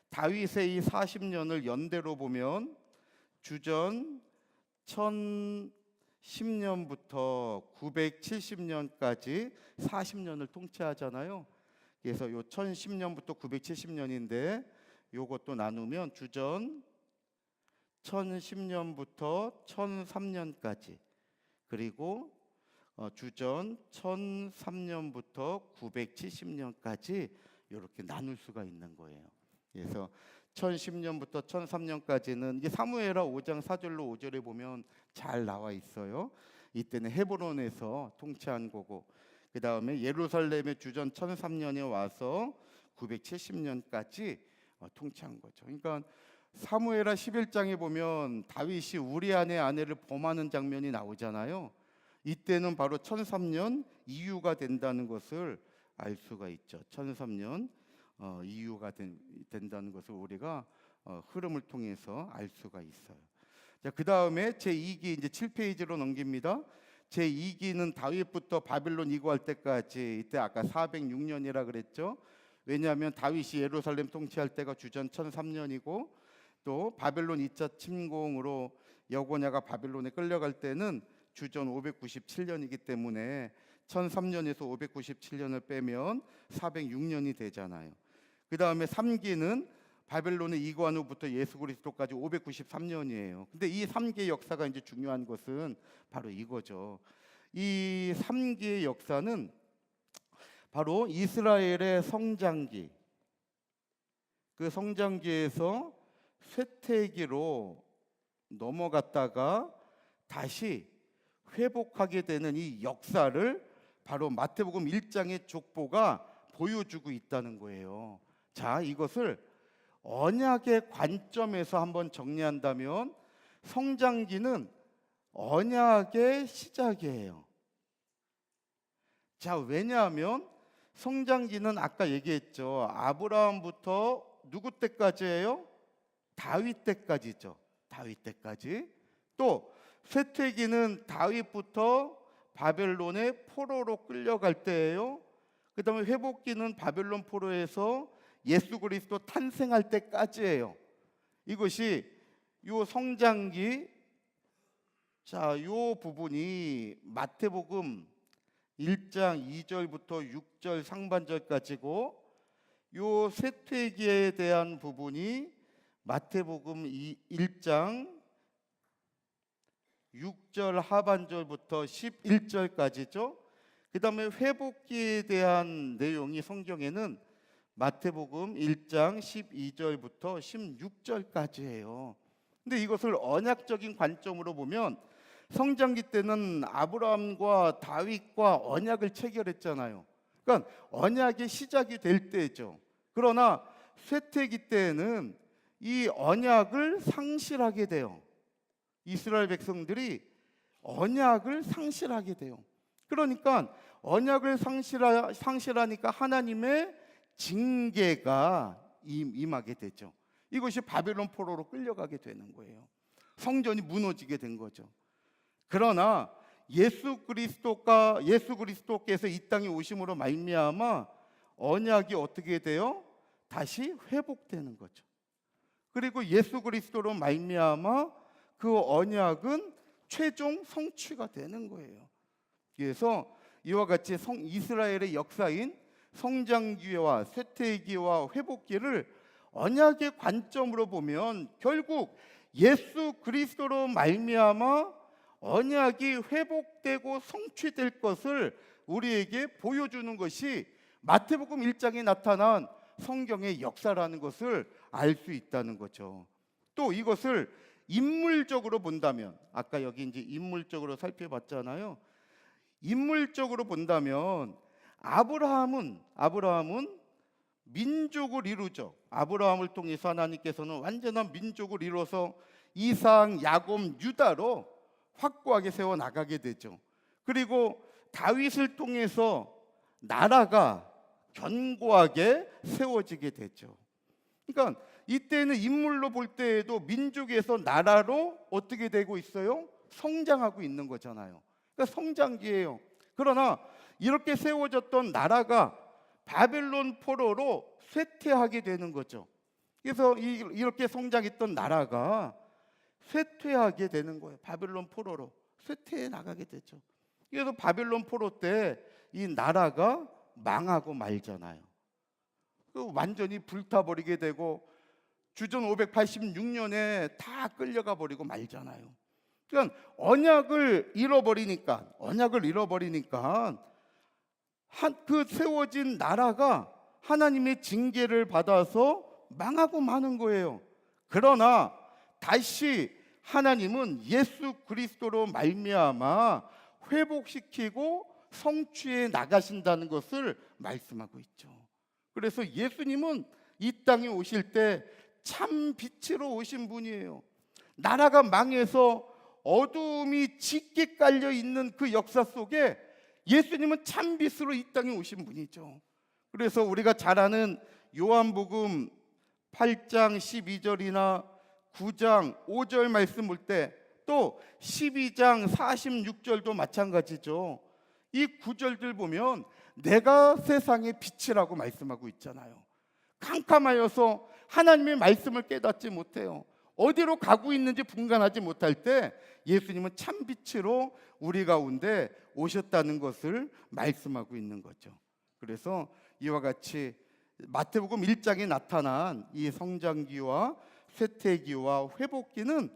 다윗의 이 40년을 연대로 보면 주전 1010년부터 970년까지 40년을 통치하잖아요. 그래서 요 1010년부터 970년인데 요것도 나누면 주전 1010년부터 1003년까지 그리고 주전 1003년부터 970년까지 이렇게 나눌 수가 있는 거예요. 그래서 1010년부터 1003년까지는 이게 사무엘하 5장 4절로 5절에 보면 잘 나와 있어요. 이때는 헤브론에서 통치한 거고 그 다음에 예루살렘의 주전 1003년에 와서 970년까지 통치한 거죠. 그러니까 사무엘하 11장에 보면 다윗이 우리아의 아내를 범하는 장면이 나오잖아요. 이때는 바로 1003년 이후가 된다는 것을 알 수가 있죠. 1003년 이후가 된다는 것을 우리가 흐름을 통해서 알 수가 있어요. 자, 그 다음에 제2기 이제 7페이지로 넘깁니다. 제2기는 다윗부터 바빌론 이구할 때까지 이때 아까 406년이라 그랬죠. 왜냐하면 다윗이 예루살렘 통치할 때가 주전 1003년이고 또 바벨론 2차 침공으로 여고냐가 바빌론에 끌려갈 때는 주전 597년이기 때문에 1003년에서 597년을 빼면 406년이 되잖아요. 그 다음에 3기는 바벨론에 이구한 후부터 예수 그리스도까지 593년이에요. 근데 이 3기의 역사가 이제 중요한 것은 바로 이거죠. 이 3기의 역사는 바로 이스라엘의 성장기, 그 성장기에서 쇠퇴기로 넘어갔다가 다시 회복하게 되는 이 역사를 바로 마태복음 1장의 족보가 보여주고 있다는 거예요. 자, 이것을 언약의 관점에서 한번 정리한다면 성장기는 언약의 시작이에요. 자, 왜냐하면 성장기는 아까 얘기했죠. 아브라함부터 누구 때까지예요? 다윗 때까지죠. 다윗 때까지. 또 쇠퇴기는 다윗부터 바벨론의 포로로 끌려갈 때예요. 그 다음에 회복기는 바벨론 포로에서 예수 그리스도 탄생할 때까지예요. 이것이 요 성장기, 자, 요 부분이 마태복음 1장 2절부터 6절 상반절까지고 요 쇠퇴기에 대한 부분이 마태복음 1장 6절 하반절부터 11절까지죠. 그 다음에 회복기에 대한 내용이 성경에는 마태복음 1장 12절부터 16절까지예요. 근데 이것을 언약적인 관점으로 보면 성장기 때는 아브라함과 다윗과 언약을 체결했잖아요. 그러니까 언약의 시작이 될 때죠. 그러나 쇠퇴기 때에는 이 언약을 상실하게 돼요. 이스라엘 백성들이 언약을 상실하게 돼요. 그러니까 언약을 상실하니까 하나님의 징계가 임하게 되죠. 이것이 바벨론 포로로 끌려가게 되는 거예요. 성전이 무너지게 된 거죠. 그러나 예수 그리스도께서 이 땅에 오심으로 말미암아 언약이 어떻게 돼요? 다시 회복되는 거죠. 그리고 예수 그리스도로 말미암아 그 언약은 최종 성취가 되는 거예요. 그래서 이와 같이 이스라엘의 역사인 성장기와 쇠퇴기와 회복기를 언약의 관점으로 보면 결국 예수 그리스도로 말미암아 언약이 회복되고 성취될 것을 우리에게 보여주는 것이 마태복음 1장에 나타난 성경의 역사라는 것을 알 수 있다는 거죠. 또 이것을 인물적으로 본다면, 아까 여기 이제 인물적으로 살펴봤잖아요. 인물적으로 본다면 아브라함은 민족을 이루죠. 아브라함을 통해서 하나님께서는 완전한 민족을 이뤄서 이삭, 야곱, 유다로 확고하게 세워 나가게 되죠. 그리고 다윗을 통해서 나라가 견고하게 세워지게 되죠. 그러니까 이때는 인물로 볼 때에도 민족에서 나라로 어떻게 되고 있어요? 성장하고 있는 거잖아요. 그러니까 성장기예요. 그러나 이렇게 세워졌던 나라가 바벨론 포로로 쇠퇴하게 되는 거죠. 그래서 이렇게 성장했던 나라가 쇠퇴하게 되는 거예요. 바벨론 포로로 쇠퇴해 나가게 되죠. 그래서 바벨론 포로 때 이 나라가 망하고 말잖아요. 완전히 불타버리게 되고 주전 586년에 다 끌려가 버리고 말잖아요. 그러니까 언약을 잃어버리니까 그 세워진 나라가 하나님의 징계를 받아서 망하고 마는 거예요. 그러나 다시 하나님은 예수 그리스도로 말미암아 회복시키고 성취해 나가신다는 것을 말씀하고 있죠. 그래서 예수님은 이 땅에 오실 때 참 빛으로 오신 분이에요. 나라가 망해서 어두움이 짙게 깔려 있는 그 역사 속에 예수님은 참 빛으로 이 땅에 오신 분이죠. 그래서 우리가 잘 아는 요한복음 8장 12절이나 9장 5절 말씀 볼 때 또 12장 46절도 마찬가지죠. 이 구절들 보면 내가 세상의 빛이라고 말씀하고 있잖아요. 캄캄하여서 하나님의 말씀을 깨닫지 못해요. 어디로 가고 있는지 분간하지 못할 때 예수님은 참빛으로 우리 가운데 오셨다는 것을 말씀하고 있는 거죠. 그래서 이와 같이 마태복음 1장에 나타난 이 성장기와 쇠퇴기와 회복기는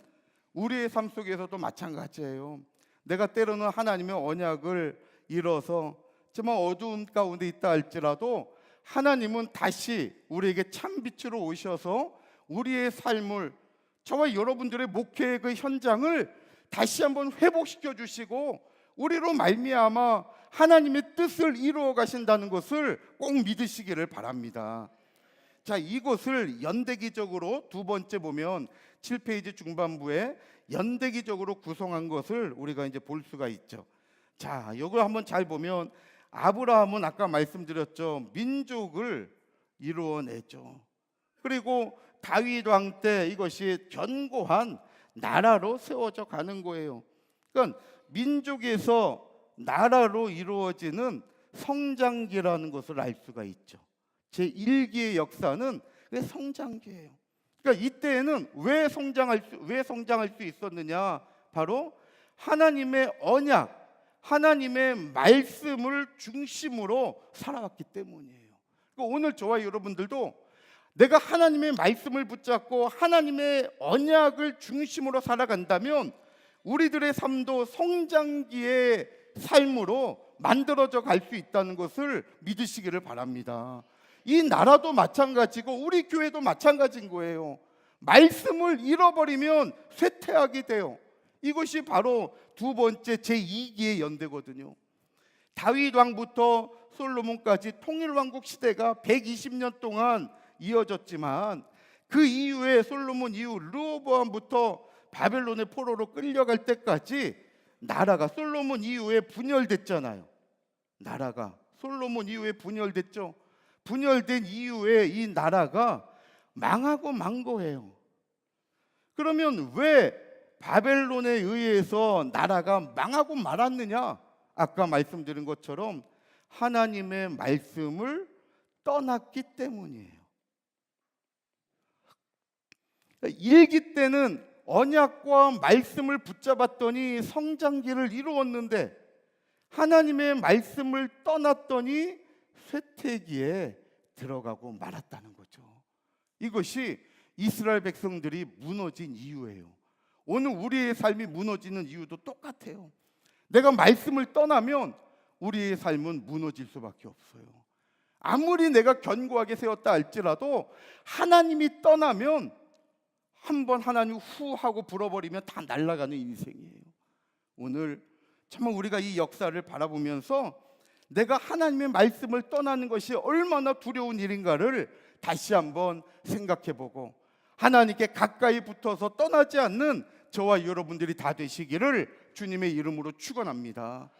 우리의 삶 속에서도 마찬가지예요. 내가 때로는 하나님의 언약을 잃어서 정말 어두운 가운데 있다 할지라도 하나님은 다시 우리에게 참빛으로 오셔서 우리의 삶을, 저와 여러분들의 목회의 그 현장을 다시 한번 회복시켜 주시고 우리로 말미암아 하나님의 뜻을 이루어 가신다는 것을 꼭 믿으시기를 바랍니다. 자, 이것을 연대기적으로 두 번째 보면 7페이지 중반부에 연대기적으로 구성한 것을 우리가 이제 볼 수가 있죠. 자, 이걸 한번 잘 보면 아브라함은 아까 말씀드렸죠. 민족을 이루어내죠. 그리고 다윗 왕 때 이것이 견고한 나라로 세워져 가는 거예요. 그러니까 민족에서 나라로 이루어지는 성장기라는 것을 알 수가 있죠. 제1기의 역사는 성장기예요. 그러니까 이때에는 왜 성장할 수 있었느냐? 바로 하나님의 언약, 하나님의 말씀을 중심으로 살아왔기 때문이에요. 그러니까 오늘 저와 여러분들도 내가 하나님의 말씀을 붙잡고 하나님의 언약을 중심으로 살아간다면 우리들의 삶도 성장기의 삶으로 만들어져 갈 수 있다는 것을 믿으시기를 바랍니다. 이 나라도 마찬가지고 우리 교회도 마찬가지인 거예요. 말씀을 잃어버리면 쇠퇴하게 돼요. 이것이 바로 두 번째 제2기의 연대거든요. 다윗 왕부터 솔로몬까지 통일왕국 시대가 120년 동안 이어졌지만 그 이후에 솔로몬 이후 르호보암부터 바벨론의 포로로 끌려갈 때까지 나라가 솔로몬 이후에 분열됐잖아요. 나라가 솔로몬 이후에 분열됐죠. 분열된 이후에 이 나라가 망하고 만 거예요. 그러면 왜 바벨론에 의해서 나라가 망하고 말았느냐? 아까 말씀드린 것처럼 하나님의 말씀을 떠났기 때문이에요. 일기 때는 언약과 말씀을 붙잡았더니 성장기를 이루었는데 하나님의 말씀을 떠났더니 쇠퇴기에 들어가고 말았다는 거죠. 이것이 이스라엘 백성들이 무너진 이유예요. 오늘 우리의 삶이 무너지는 이유도 똑같아요. 내가 말씀을 떠나면 우리의 삶은 무너질 수밖에 없어요. 아무리 내가 견고하게 세웠다 할지라도 하나님이 떠나면 한번 하나님 후 하고 불어버리면 다 날아가는 인생이에요. 오늘 정말 우리가 이 역사를 바라보면서 내가 하나님의 말씀을 떠나는 것이 얼마나 두려운 일인가를 다시 한번 생각해보고 하나님께 가까이 붙어서 떠나지 않는 저와 여러분들이 다 되시기를 주님의 이름으로 축원합니다.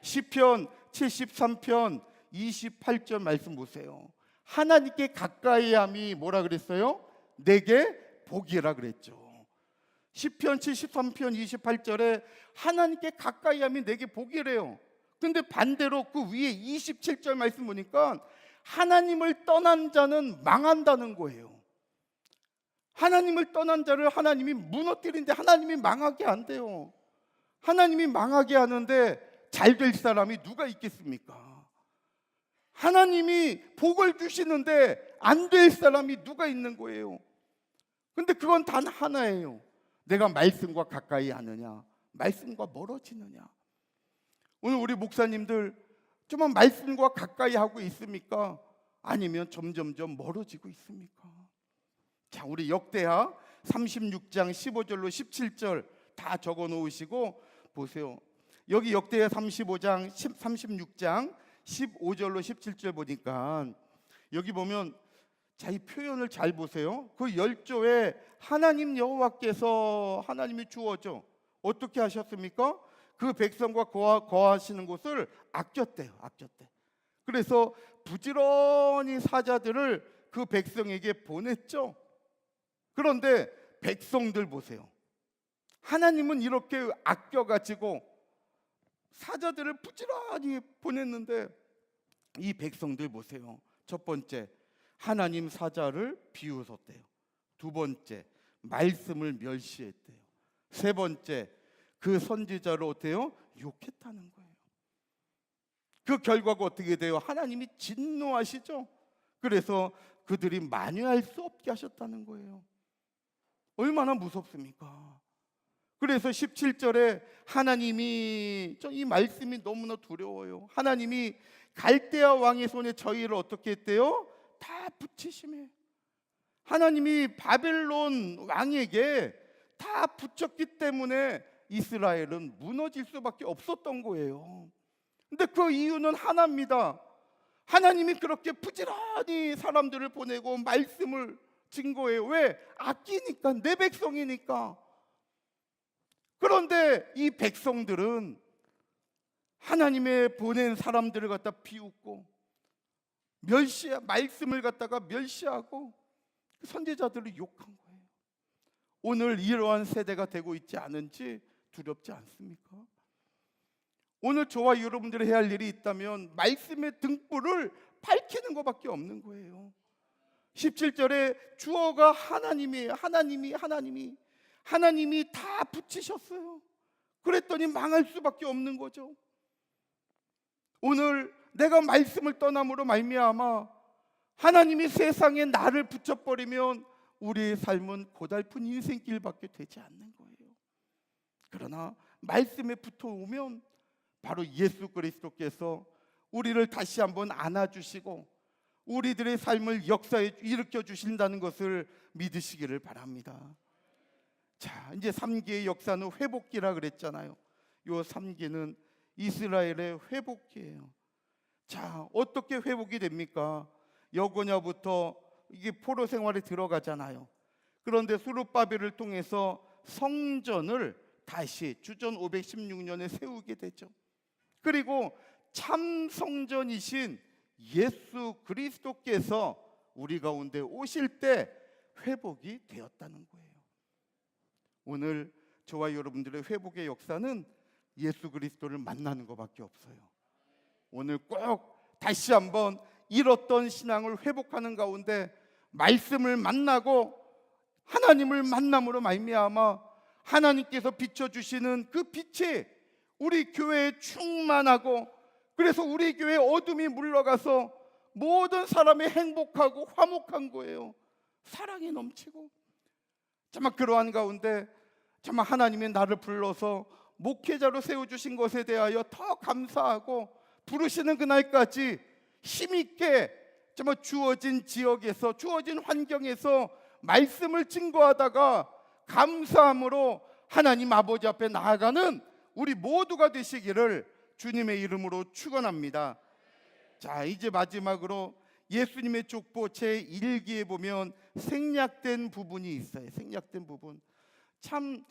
시편 73편 28절 말씀 보세요. 하나님께 가까이함이 뭐라 그랬어요? 내게 복이라 그랬죠. 시편 73편 28절에 하나님께 가까이함이 내게 복이래요. 근데 반대로 그 위에 27절 말씀 보니까 하나님을 떠난 자는 망한다는 거예요. 하나님을 떠난 자를 하나님이 무너뜨리는데 하나님이 망하게 안 돼요. 하나님이 망하게 하는데 잘 될 사람이 누가 있겠습니까? 하나님이 복을 주시는데 안 될 사람이 누가 있는 거예요? 근데 그건 단 하나예요. 내가 말씀과 가까이 하느냐, 말씀과 멀어지느냐. 오늘 우리 목사님들 좀 말씀과 가까이 하고 있습니까? 아니면 점점점 멀어지고 있습니까? 자, 우리 역대하 36장 15절로 17절 다 적어 놓으시고 보세요. 여기 역대하 36장 15절로 17절 보니까 여기 보면 자, 이 표현을 잘 보세요. 그 열조에 하나님 여호와께서 하나님이 주어져 어떻게 하셨습니까? 그 백성과 거하시는 곳을 아꼈대요. 아꼈대. 그래서 부지런히 사자들을 그 백성에게 보냈죠. 그런데 백성들 보세요. 하나님은 이렇게 아껴가지고 사자들을 부지런히 보냈는데 이 백성들 보세요. 첫 번째, 하나님 사자를 비웃었대요. 두 번째, 말씀을 멸시했대요. 세 번째, 그 선지자를 어때요? 욕했다는 거예요. 그 결과가 어떻게 돼요? 하나님이 진노하시죠. 그래서 그들이 만회할 수 없게 하셨다는 거예요. 얼마나 무섭습니까? 그래서 17절에 하나님이 이 말씀이 너무나 두려워요. 하나님이 갈대아 왕의 손에 저희를 어떻게 했대요? 다 붙이심에 하나님이 바벨론 왕에게 다 붙였기 때문에 이스라엘은 무너질 수밖에 없었던 거예요. 근데 그 이유는 하나입니다. 하나님이 그렇게 부지런히 사람들을 보내고 말씀을 진 거예요. 왜? 아끼니까, 내 백성이니까. 그런데 이 백성들은 하나님의 보낸 사람들을 갖다 비웃고 말씀을 갖다가 멸시하고 선지자들을 욕한 거예요. 오늘 이러한 세대가 되고 있지 않은지 두렵지 않습니까? 오늘 저와 여러분들이 해야 할 일이 있다면 말씀의 등불을 밝히는 것밖에 없는 거예요. 17절에 주어가 하나님이에요. 하나님이 다 붙이셨어요. 그랬더니 망할 수밖에 없는 거죠. 오늘 내가 말씀을 떠남으로 말미암아 하나님이 세상에 나를 붙여버리면 우리의 삶은 고달픈 인생길밖에 되지 않는 거예요. 그러나 말씀에 붙어오면 바로 예수 그리스도께서 우리를 다시 한번 안아주시고 우리들의 삶을 역사에 일으켜 주신다는 것을 믿으시기를 바랍니다. 자, 이제 3기의 역사는 회복기라 그랬잖아요. 요 3기는 이스라엘의 회복기예요. 자, 어떻게 회복이 됩니까? 여고냐부터 이게 포로 생활에 들어가잖아요. 그런데 수르바벨을 통해서 성전을 다시 주전 516년에 세우게 되죠. 그리고 참 성전이신 예수 그리스도께서 우리 가운데 오실 때 회복이 되었다는 거예요. 오늘 저와 여러분들의 회복의 역사는 예수 그리스도를 만나는 것밖에 없어요. 오늘 꼭 다시 한번 잃었던 신앙을 회복하는 가운데 말씀을 만나고 하나님을 만남으로 말미암아 하나님께서 비춰주시는 그 빛이 우리 교회에 충만하고, 그래서 우리 교회에 어둠이 물러가서 모든 사람이 행복하고 화목한 거예요. 사랑이 넘치고. 정말 그러한 가운데 정말 하나님이 나를 불러서 목회자로 세워주신 것에 대하여 더 감사하고, 부르시는 그날까지 힘있게 정말 주어진 지역에서, 주어진 환경에서 말씀을 증거하다가 감사함으로 하나님 아버지 앞에 나아가는 우리 모두가 되시기를 주님의 이름으로 축원합니다. 자, 이제 마지막으로 예수님의 족보 제1기에 보면 생략된 부분이 있어요. 생략된 부분. 참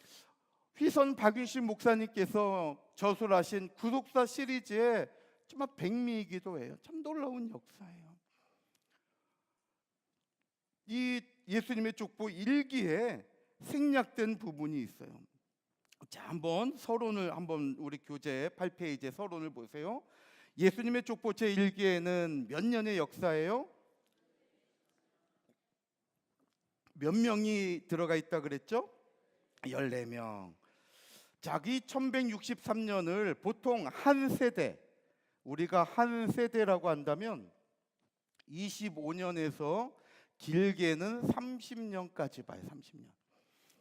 휘선 박윤신 목사님께서 저술하신 구속사 시리즈의 정말 백미이기도 해요. 참 놀라운 역사예요. 이 예수님의 족보 1기에 생략된 부분이 있어요. 자, 한번 서론을 한번 우리 교재 8페이지의 서론을 보세요. 예수님의 족보 제1기에는 몇 년의 역사예요? 몇 명이 들어가 있다 그랬죠? 14명. 자기 1163년을 보통 한 세대, 우리가 한 세대라고 한다면 25년에서 길게는 30년까지 봐요. 30년.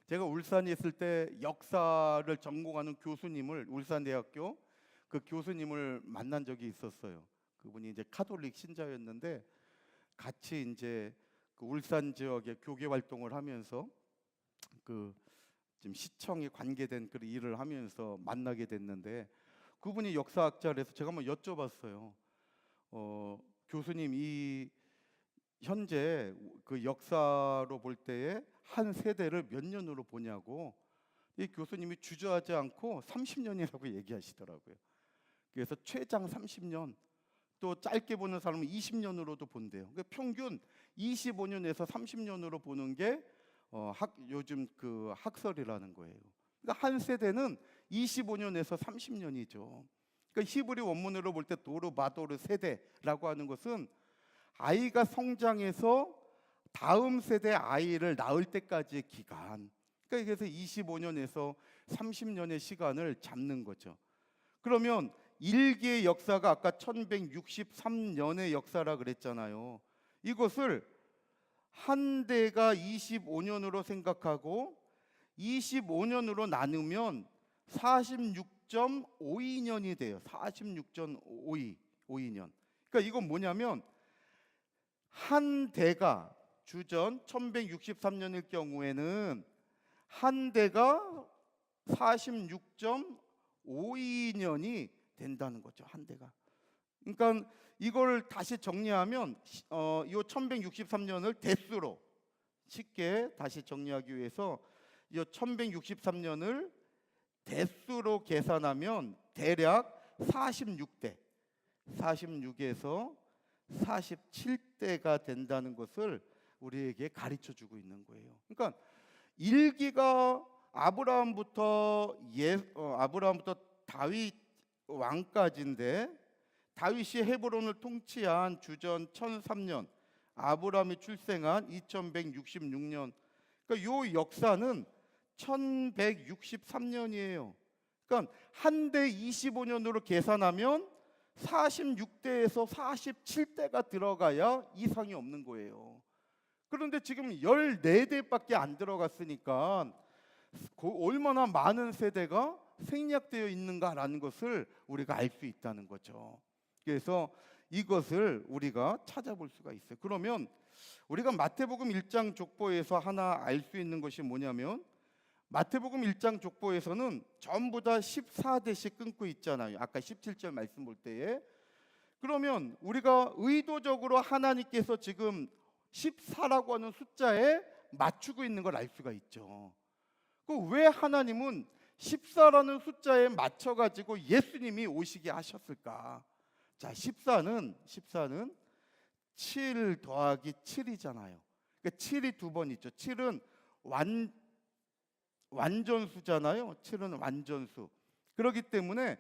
제가 울산에 있을 때 역사를 전공하는 교수님을, 울산대학교 그 교수님을 만난 적이 있었어요. 그분이 이제 카톨릭 신자였는데 같이 이제 그 울산 지역에 교계 활동을 하면서 그 지금 시청에 관계된 그 일을 하면서 만나게 됐는데, 그분이 역사학자라서 제가 한번 여쭤봤어요. 교수님, 이 현재 그 역사로 볼 때에 한 세대를 몇 년으로 보냐고. 이 교수님이 주저하지 않고 30년이라고 얘기하시더라고요. 그래서 최장 30년, 또 짧게 보는 사람은 20년으로도 본대요. 그러니까 평균 25년에서 30년으로 보는 게 요즘 그 학설이라는 거예요. 그러니까 한 세대는 25년에서 30년이죠. 그러니까 히브리 원문으로 볼 때 도르 마도르 세대라고 하는 것은 아이가 성장해서 다음 세대 아이를 낳을 때까지의 기간, 그러니까 그래서 25년에서 30년의 시간을 잡는 거죠. 그러면 1기의 역사가 아까 1163년의 역사라 그랬잖아요. 이것을 한 대가 25년으로 생각하고 25년으로 나누면 46.52년이 돼요. 46.52년. 그러니까 이건 뭐냐면 한 대가 주전 1163년일 경우에는 한 대가 46.52년이 된다는 거죠. 한 대가. 그러니까 이걸 다시 정리하면 이 1163년을 대수로 쉽게 다시 정리하기 위해서 이 1163년을 대수로 계산하면 대략 46대, 46에서 47대가 된다는 것을 우리에게 가르쳐 주고 있는 거예요. 그러니까 1기가 아브라함부터 다윗 왕까지인데, 다윗이 헤브론을 통치한 주전 1003년, 아브라함이 출생한 2166년, 그러니까 이 역사는 1163년이에요. 그러니까 한 대 25년으로 계산하면 46대에서 47대가 들어가야 이상이 없는 거예요. 그런데 지금 14대밖에 안 들어갔으니까 얼마나 많은 세대가 생략되어 있는가라는 것을 우리가 알 수 있다는 거죠. 그래서 이것을 우리가 찾아볼 수가 있어요. 그러면 우리가 마태복음 1장 족보에서 하나 알 수 있는 것이 뭐냐면, 마태복음 1장 족보에서는 전부 다 14대씩 끊고 있잖아요. 아까 17절 말씀 볼 때에. 그러면 우리가 의도적으로 하나님께서 지금 14라고 하는 숫자에 맞추고 있는 걸 알 수가 있죠. 왜 하나님은 14라는 숫자에 맞춰가지고 예수님이 오시게 하셨을까? 자, 14는 7 더하기 7이잖아요. 그러니까 7이 두 번 있죠. 7은 완전수잖아요. 7은 완전수. 그렇기 때문에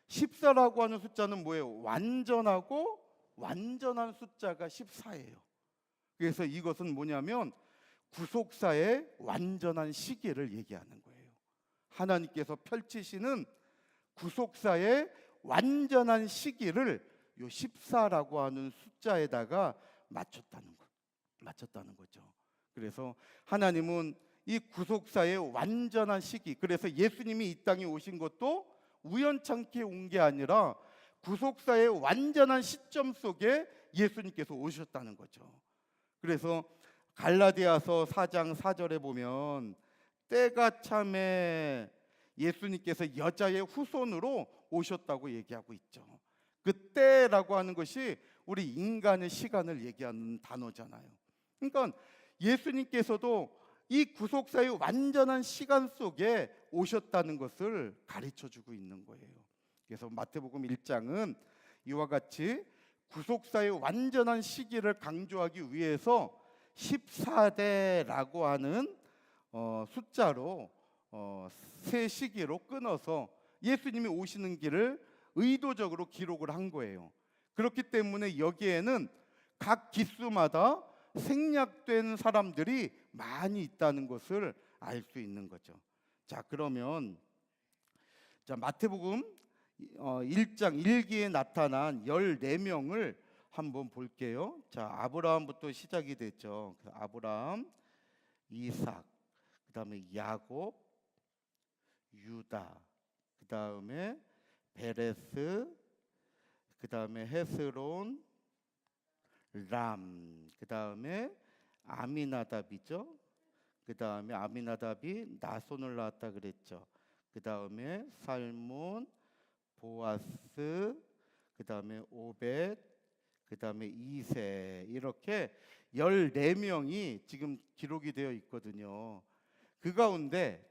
14라고 하는 숫자는 뭐예요? 완전하고 완전한 숫자가 14예요. 그래서 이것은 뭐냐면 구속사의 완전한 시기를 얘기하는 거예요. 하나님께서 펼치시는 구속사의 완전한 시기를 요 14라고 하는 숫자에다가 맞췄다는 거죠. 그래서 하나님은 이 구속사의 완전한 시기, 그래서 예수님이 이 땅에 오신 것도 우연찮게 온 게 아니라 구속사의 완전한 시점 속에 예수님께서 오셨다는 거죠. 그래서 갈라디아서 4장 4절에 보면 때가 참에 예수님께서 여자의 후손으로 오셨다고 얘기하고 있죠. 그 때라고 하는 것이 우리 인간의 시간을 얘기하는 단어잖아요. 그러니까 예수님께서도 이 구속사의 완전한 시간 속에 오셨다는 것을 가르쳐 주고 있는 거예요. 그래서 마태복음 1장은 이와 같이 구속사의 완전한 시기를 강조하기 위해서 14대라고 하는 숫자로 세 시기로 끊어서 예수님이 오시는 길을 의도적으로 기록을 한 거예요. 그렇기 때문에 여기에는 각 기수마다 생략된 사람들이 많이 있다는 것을 알 수 있는 거죠. 자, 그러면 마태복음 1장 1기에 나타난 14명을 한번 볼게요. 자, 아브라함부터 시작이 됐죠. 아브라함, 이삭, 그다음에 야곱, 유다, 그다음에 베레스, 그다음에 헤스론, 람, 그다음에 아미나답이죠. 그다음에 아미나답이 나손을 낳았다 그랬죠. 그다음에 살몬, 보아스, 그다음에 오벳, 그다음에 이세, 이렇게 14명이 지금 기록이 되어 있거든요. 그 가운데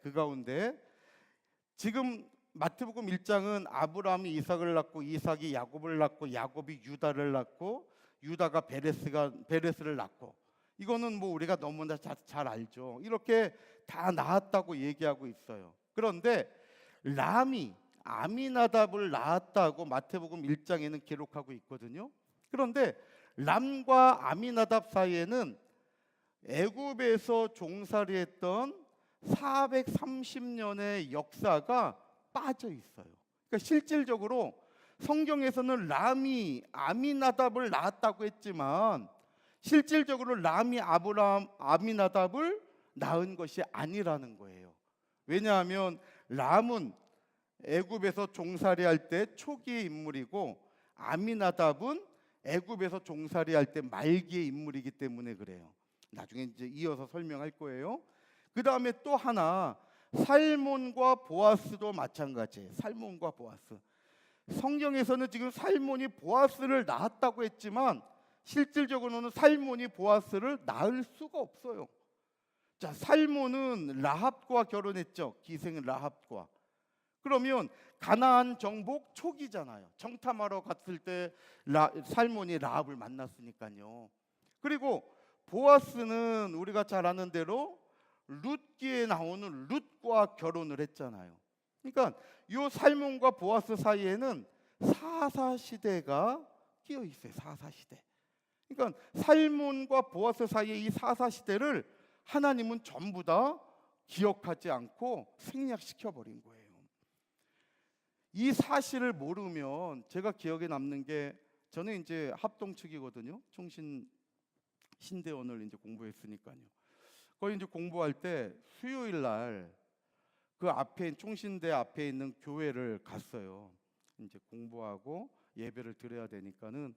지금 마태복음 1장은 아브라함이 이삭을 낳고 이삭이 야곱을 낳고 야곱이 유다를 낳고 유다가 베레스를 낳고, 이거는 뭐 우리가 너무나 잘 알죠. 이렇게 다 낳았다고 얘기하고 있어요. 그런데 람이 아미나답을 낳았다고 마태복음 1장에는 기록하고 있거든요. 그런데 람과 아미나답 사이에는 애굽에서 종살이했던 430년의 역사가 빠져 있어요. 그러니까 실질적으로 성경에서는 람이 아미나답을 낳았다고 했지만 실질적으로 람이 아미나답을 낳은 것이 아니라는 거예요. 왜냐하면 람은 애굽에서 종살이할 때 초기의 인물이고 아미나답은 애굽에서 종살이할 때 말기의 인물이기 때문에 그래요. 나중에 이제 이어서 설명할 거예요. 그 다음에 또 하나, 살몬과 보아스도 마찬가지예요. 살몬과 보아스. 성경에서는 지금 살몬이 보아스를 낳았다고 했지만 실질적으로는 살몬이 보아스를 낳을 수가 없어요. 자, 살몬은 라합과 결혼했죠. 기생 라합과. 그러면 가나안 정복 초기잖아요. 정탐하러 갔을 때 살몬이 라합을 만났으니까요. 그리고 보아스는 우리가 잘 아는 대로 룻기에 나오는 룻과 결혼을 했잖아요. 그러니까 이 살몬과 보아스 사이에는 사사시대가 끼어 있어요. 사사시대. 그러니까 살몬과 보아스 사이의 이 사사시대를 하나님은 전부 다 기억하지 않고 생략시켜 버린 거예요. 이 사실을 모르면 제가 기억에 남는 게, 저는 이제 합동 측이거든요. 총신 신대원을 이제 공부했으니까요. 거기 이제 공부할 때 수요일 날 그 앞에 총신대 앞에 있는 교회를 갔어요. 이제 공부하고 예배를 드려야 되니까는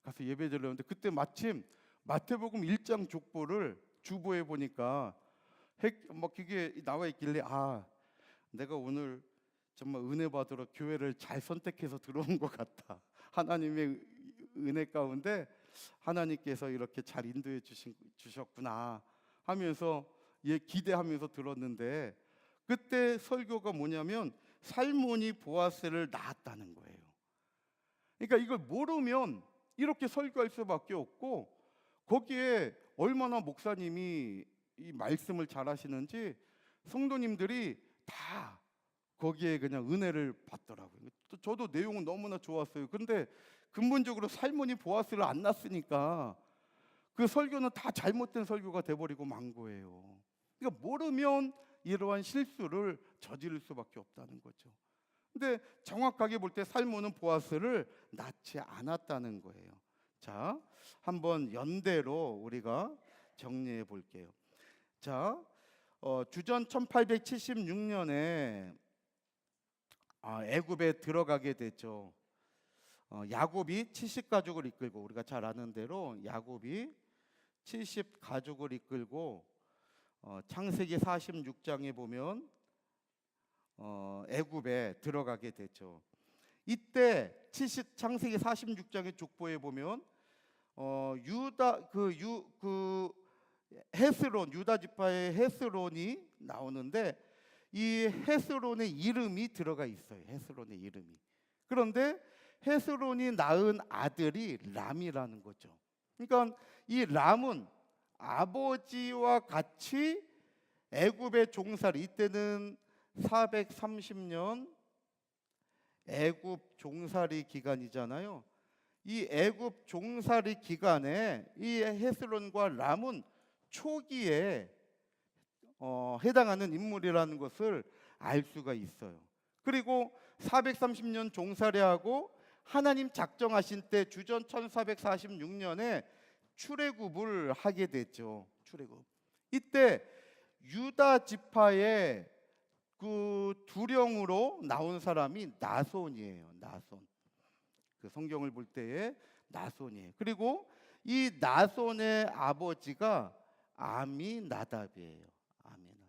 가서 예배 드렸는데 그때 마침 마태복음 1장 족보를 주보에 보니까 막 그게 나와 있길래 내가 오늘 정말 은혜 받으러 교회를 잘 선택해서 들어온 것 같다. 하나님의 은혜 가운데 하나님께서 이렇게 잘 인도해 주셨구나 하면서 기대하면서 들었는데, 그때 설교가 뭐냐면 살몬이 보아스를 낳았다는 거예요. 그러니까 이걸 모르면 이렇게 설교할 수밖에 없고, 거기에 얼마나 목사님이 이 말씀을 잘 하시는지 성도님들이 다 거기에 그냥 은혜를 받더라고요. 저도 내용은 너무나 좋았어요. 그런데 근본적으로 살몬이 보아스를 안 낳았으니까 그 설교는 다 잘못된 설교가 돼버리고 만 거예요. 그러니까 모르면 이러한 실수를 저지를 수밖에 없다는 거죠. 근데 정확하게 볼 때 살몬은 보아스를 낳지 않았다는 거예요. 자, 한번 연대로 우리가 정리해 볼게요. 자, 주전 1876년에 애굽에 들어가게 됐죠. 야곱이 70가족을 이끌고, 우리가 잘 아는 대로 야곱이 70가족을 이끌고 창세기 46장에 보면 애굽에 들어가게 되죠. 이때 창세기 46장의 족보에 보면 헤스론, 유다 지파의 헤스론이 나오는데 이 헤스론의 이름이 들어가 있어요. 헤스론의 이름이. 그런데 헤스론이 낳은 아들이 람이라는 거죠. 그러니까 이 람은 아버지와 같이 애굽의 종살이, 이때는 430년 애굽 종살이 기간이잖아요. 이 애굽 종살이 기간에 이 헤스론과 람은 초기에 해당하는 인물이라는 것을 알 수가 있어요. 그리고 430년 종살이하고 하나님 작정하신 때 주전 1446년에 출애굽을 하게 됐죠. 출애굽. 이때 유다 지파의 그 두령으로 나온 사람이 나손이에요. 나손. 그 성경을 볼 때에 나손이에요. 그리고 이 나손의 아버지가 아미나답이에요. 아미나답.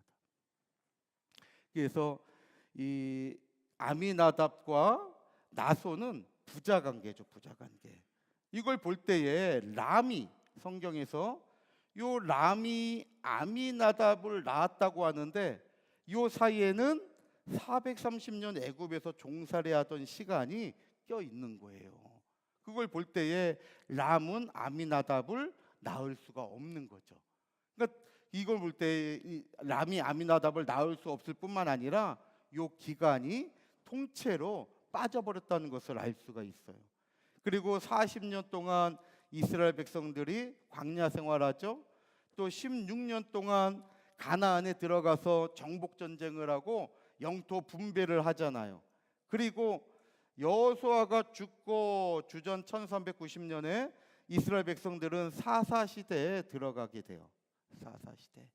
그래서 이 아미나답과 나손은 부자 관계죠. 부자 관계. 이걸 볼 때에 람이, 성경에서 요 람이 아미나답을 낳았다고 하는데 요 사이에는 430년 애굽에서 종살이하던 시간이 껴 있는 거예요. 그걸 볼 때에 람은 아미나답을 낳을 수가 없는 거죠. 그러니까 이걸 볼 때 람이 아미나답을 낳을 수 없을 뿐만 아니라 요 기간이 통째로 빠져버렸다는 것을 알 수가 있어요. 그리고 40년 동안 이스라엘 백성들이 광야 생활하죠. 또 16년 동안 가나안에 들어가서 정복 전쟁을 하고 영토 분배를 하잖아요. 그리고 여호수아가 죽고 주전 1390년에 이스라엘 백성들은 사사 시대에 들어가게 돼요. 사사 시대.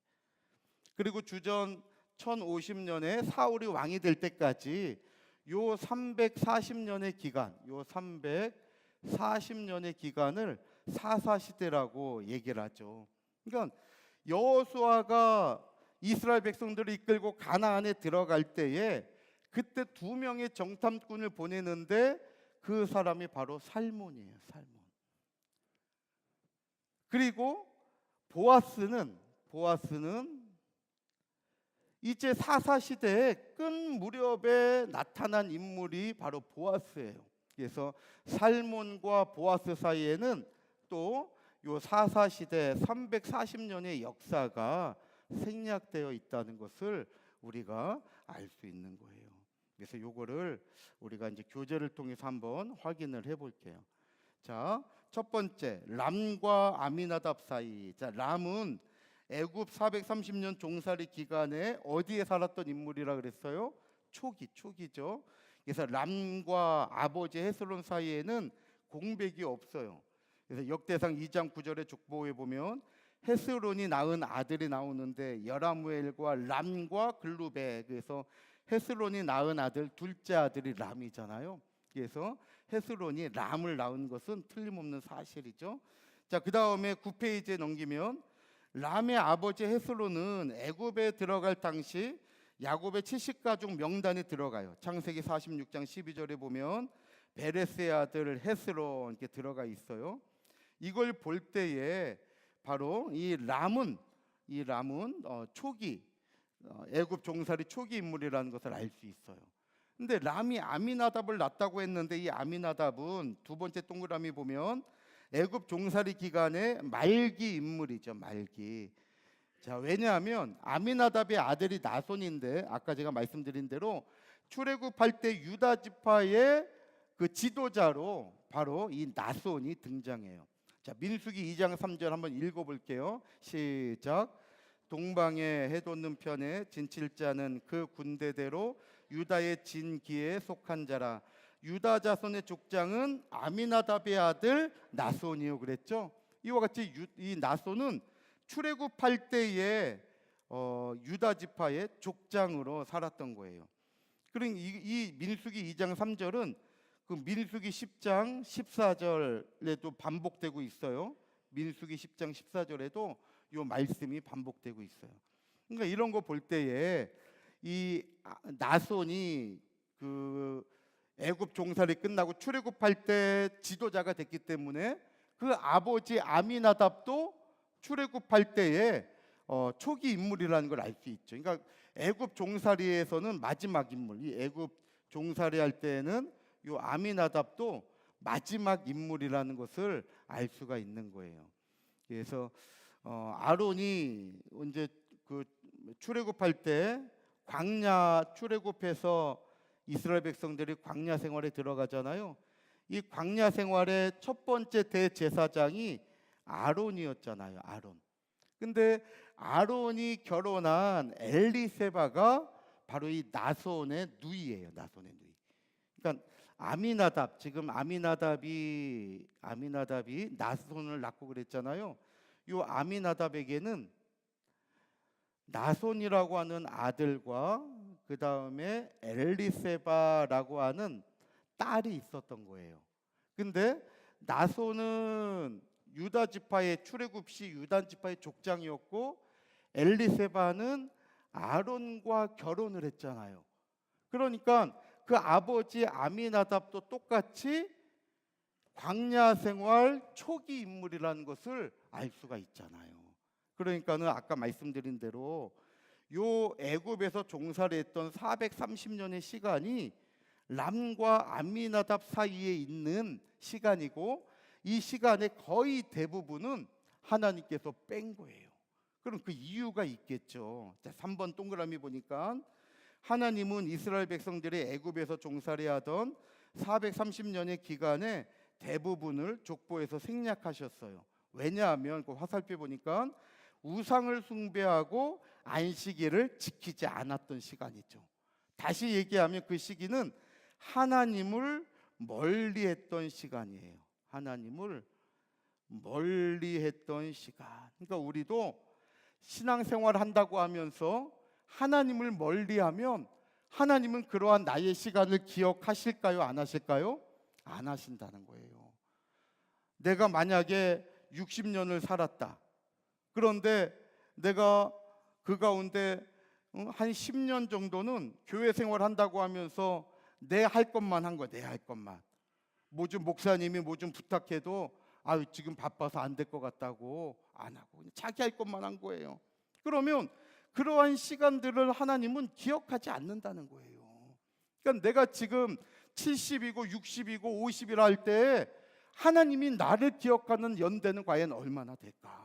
그리고 주전 1050년에 사울이 왕이 될 때까지 요 340년의 기간, 요 340년의 기간을 사사 시대라고 얘기를 하죠. 그러니까 여호수아가 이스라엘 백성들을 이끌고 가나안에 들어갈 때에 그때 2명의 정탐꾼을 보내는데 그 사람이 바로 살몬이에요. 살몬. 그리고 보아스는 이제 사사 시대의 끝 무렵에 나타난 인물이 바로 보아스예요. 그래서 살몬과 보아스 사이에는 또 요 사사 시대 340년의 역사가 생략되어 있다는 것을 우리가 알 수 있는 거예요. 그래서 요거를 우리가 이제 교재를 통해서 한번 확인을 해 볼게요. 자, 첫 번째, 람과 아미나답 사이. 자, 람은 애굽 430년 종살이 기간에 어디에 살았던 인물이라 그랬어요? 초기죠. 그래서 람과 아버지 헤스론 사이에는 공백이 없어요. 그래서 역대상 2장 9절의 족보에 보면 헤스론이 낳은 아들이 나오는데 여라무엘과 람과 글루베. 그래서 헤스론이 낳은 아들, 둘째 아들이 람이잖아요. 그래서 헤스론이 람을 낳은 것은 틀림없는 사실이죠. 자, 그 다음에 9페이지에 넘기면 람의 아버지 헤스론은 애굽에 들어갈 당시 야곱의 70가족 명단에 들어가요. 창세기 46장 12절에 보면 베레스의 아들 헤스론 이렇게 들어가 있어요. 이걸 볼 때에 바로 이 람은 초기 애굽 종살이 초기 인물이라는 것을 알 수 있어요. 근데 람이 아미나답을 낳았다고 했는데 이 아미나답은 두 번째 동그라미 보면 애굽 종살이 기간의 말기 인물이죠. 말기. 자, 왜냐하면 아미나답의 아들이 나손인데 아까 제가 말씀드린 대로 출애굽할 때 유다 지파의 그 지도자로 바로 이 나손이 등장해요. 자, 민수기 2장 3절 한번 읽어볼게요. 시작. 동방에 해 돋는 편에 진칠자는 그 군대대로 유다의 진기에 속한 자라. 유다 자손의 족장은 아미나답의 아들 나손이요 그랬죠. 이와 같이 이 나손은 출애굽할 때에 유다 지파의 족장으로 살았던 거예요. 그러니 이 민수기 2장 3절은 그 민수기 10장 14절에도 반복되고 있어요. 민수기 10장 14절에도 이 말씀이 반복되고 있어요. 그러니까 이런 거 볼 때에 이 나손이 그 애굽 종살이 끝나고 출애굽할 때 지도자가 됐기 때문에 그 아버지 아미나답도 출애굽할 때에 초기 인물이라는 걸 알 수 있죠. 그러니까 애굽 종살이에서는 마지막 인물, 이 애굽 종살이 할 때에는 이 아미나답도 마지막 인물이라는 것을 알 수가 있는 거예요. 그래서 아론이 이제 그 출애굽할 때 광야 출애굽해서 이스라엘 백성들이 광야 생활에 들어가잖아요. 이 광야 생활의 첫 번째 대제사장이 아론이었잖아요. 아론. 근데 아론이 결혼한 엘리세바가 바로 이 나손의 누이예요. 나손의 누이. 그러니까 아미나답, 지금 아미나답이 나손을 낳고 그랬잖아요. 이 아미나답에게는 나손이라고 하는 아들과 그 다음에 엘리세바라고 하는 딸이 있었던 거예요. 근데 나손은 유다 지파의 출애굽 시 유다 지파의 족장이었고 엘리세바는 아론과 결혼을 했잖아요. 그러니까 그 아버지 아미나답도 똑같이 광야 생활 초기 인물이라는 것을 알 수가 있잖아요. 그러니까는 아까 말씀드린 대로 요 애굽에서 종살이했던 430년의 시간이 람과 아미나답 사이에 있는 시간이고 이 시간의 거의 대부분은 하나님께서 뺀 거예요. 그럼 그 이유가 있겠죠. 자, 3번 동그라미 보니까 하나님은 이스라엘 백성들이 애굽에서 종살이하던 430년의 기간에 대부분을 족보에서 생략하셨어요. 왜냐하면 그 화살표 보니까 우상을 숭배하고 안식일을 지키지 않았던 시간이죠. 다시 얘기하면 그 시기는 하나님을 멀리했던 시간이에요. 하나님을 멀리했던 시간. 그러니까 우리도 신앙생활 한다고 하면서 하나님을 멀리하면 하나님은 그러한 나의 시간을 기억하실까요? 안 하실까요? 안 하신다는 거예요. 내가 만약에 60년을 살았다. 그런데 내가 그 가운데 한 10년 정도는 교회 생활한다고 하면서 내 할 것만 한 거야. 내 할 것만. 뭐 좀 목사님이 뭐 좀 부탁해도 지금 바빠서 안 될 것 같다고 안 하고 그냥 자기 할 것만 한 거예요. 그러면 그러한 시간들을 하나님은 기억하지 않는다는 거예요. 그러니까 내가 지금 70이고 60이고 50이라 할 때 하나님이 나를 기억하는 연대는 과연 얼마나 될까?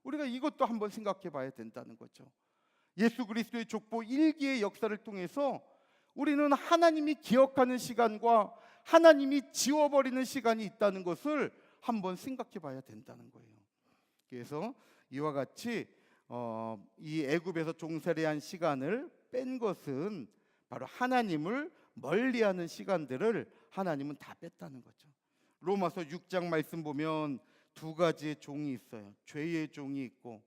우리가 이것도 한번 생각해 봐야 된다는 거죠. 예수 그리스도의 족보 1기의 역사를 통해서 우리는 하나님이 기억하는 시간과 하나님이 지워버리는 시간이 있다는 것을 한번 생각해 봐야 된다는 거예요. 그래서 이와 같이 이 애굽에서 종살이한 시간을 뺀 것은 바로 하나님을 멀리하는 시간들을 하나님은 다 뺐다는 거죠. 로마서 6장 말씀 보면 두 가지의 종이 있어요. 죄의 종이 있고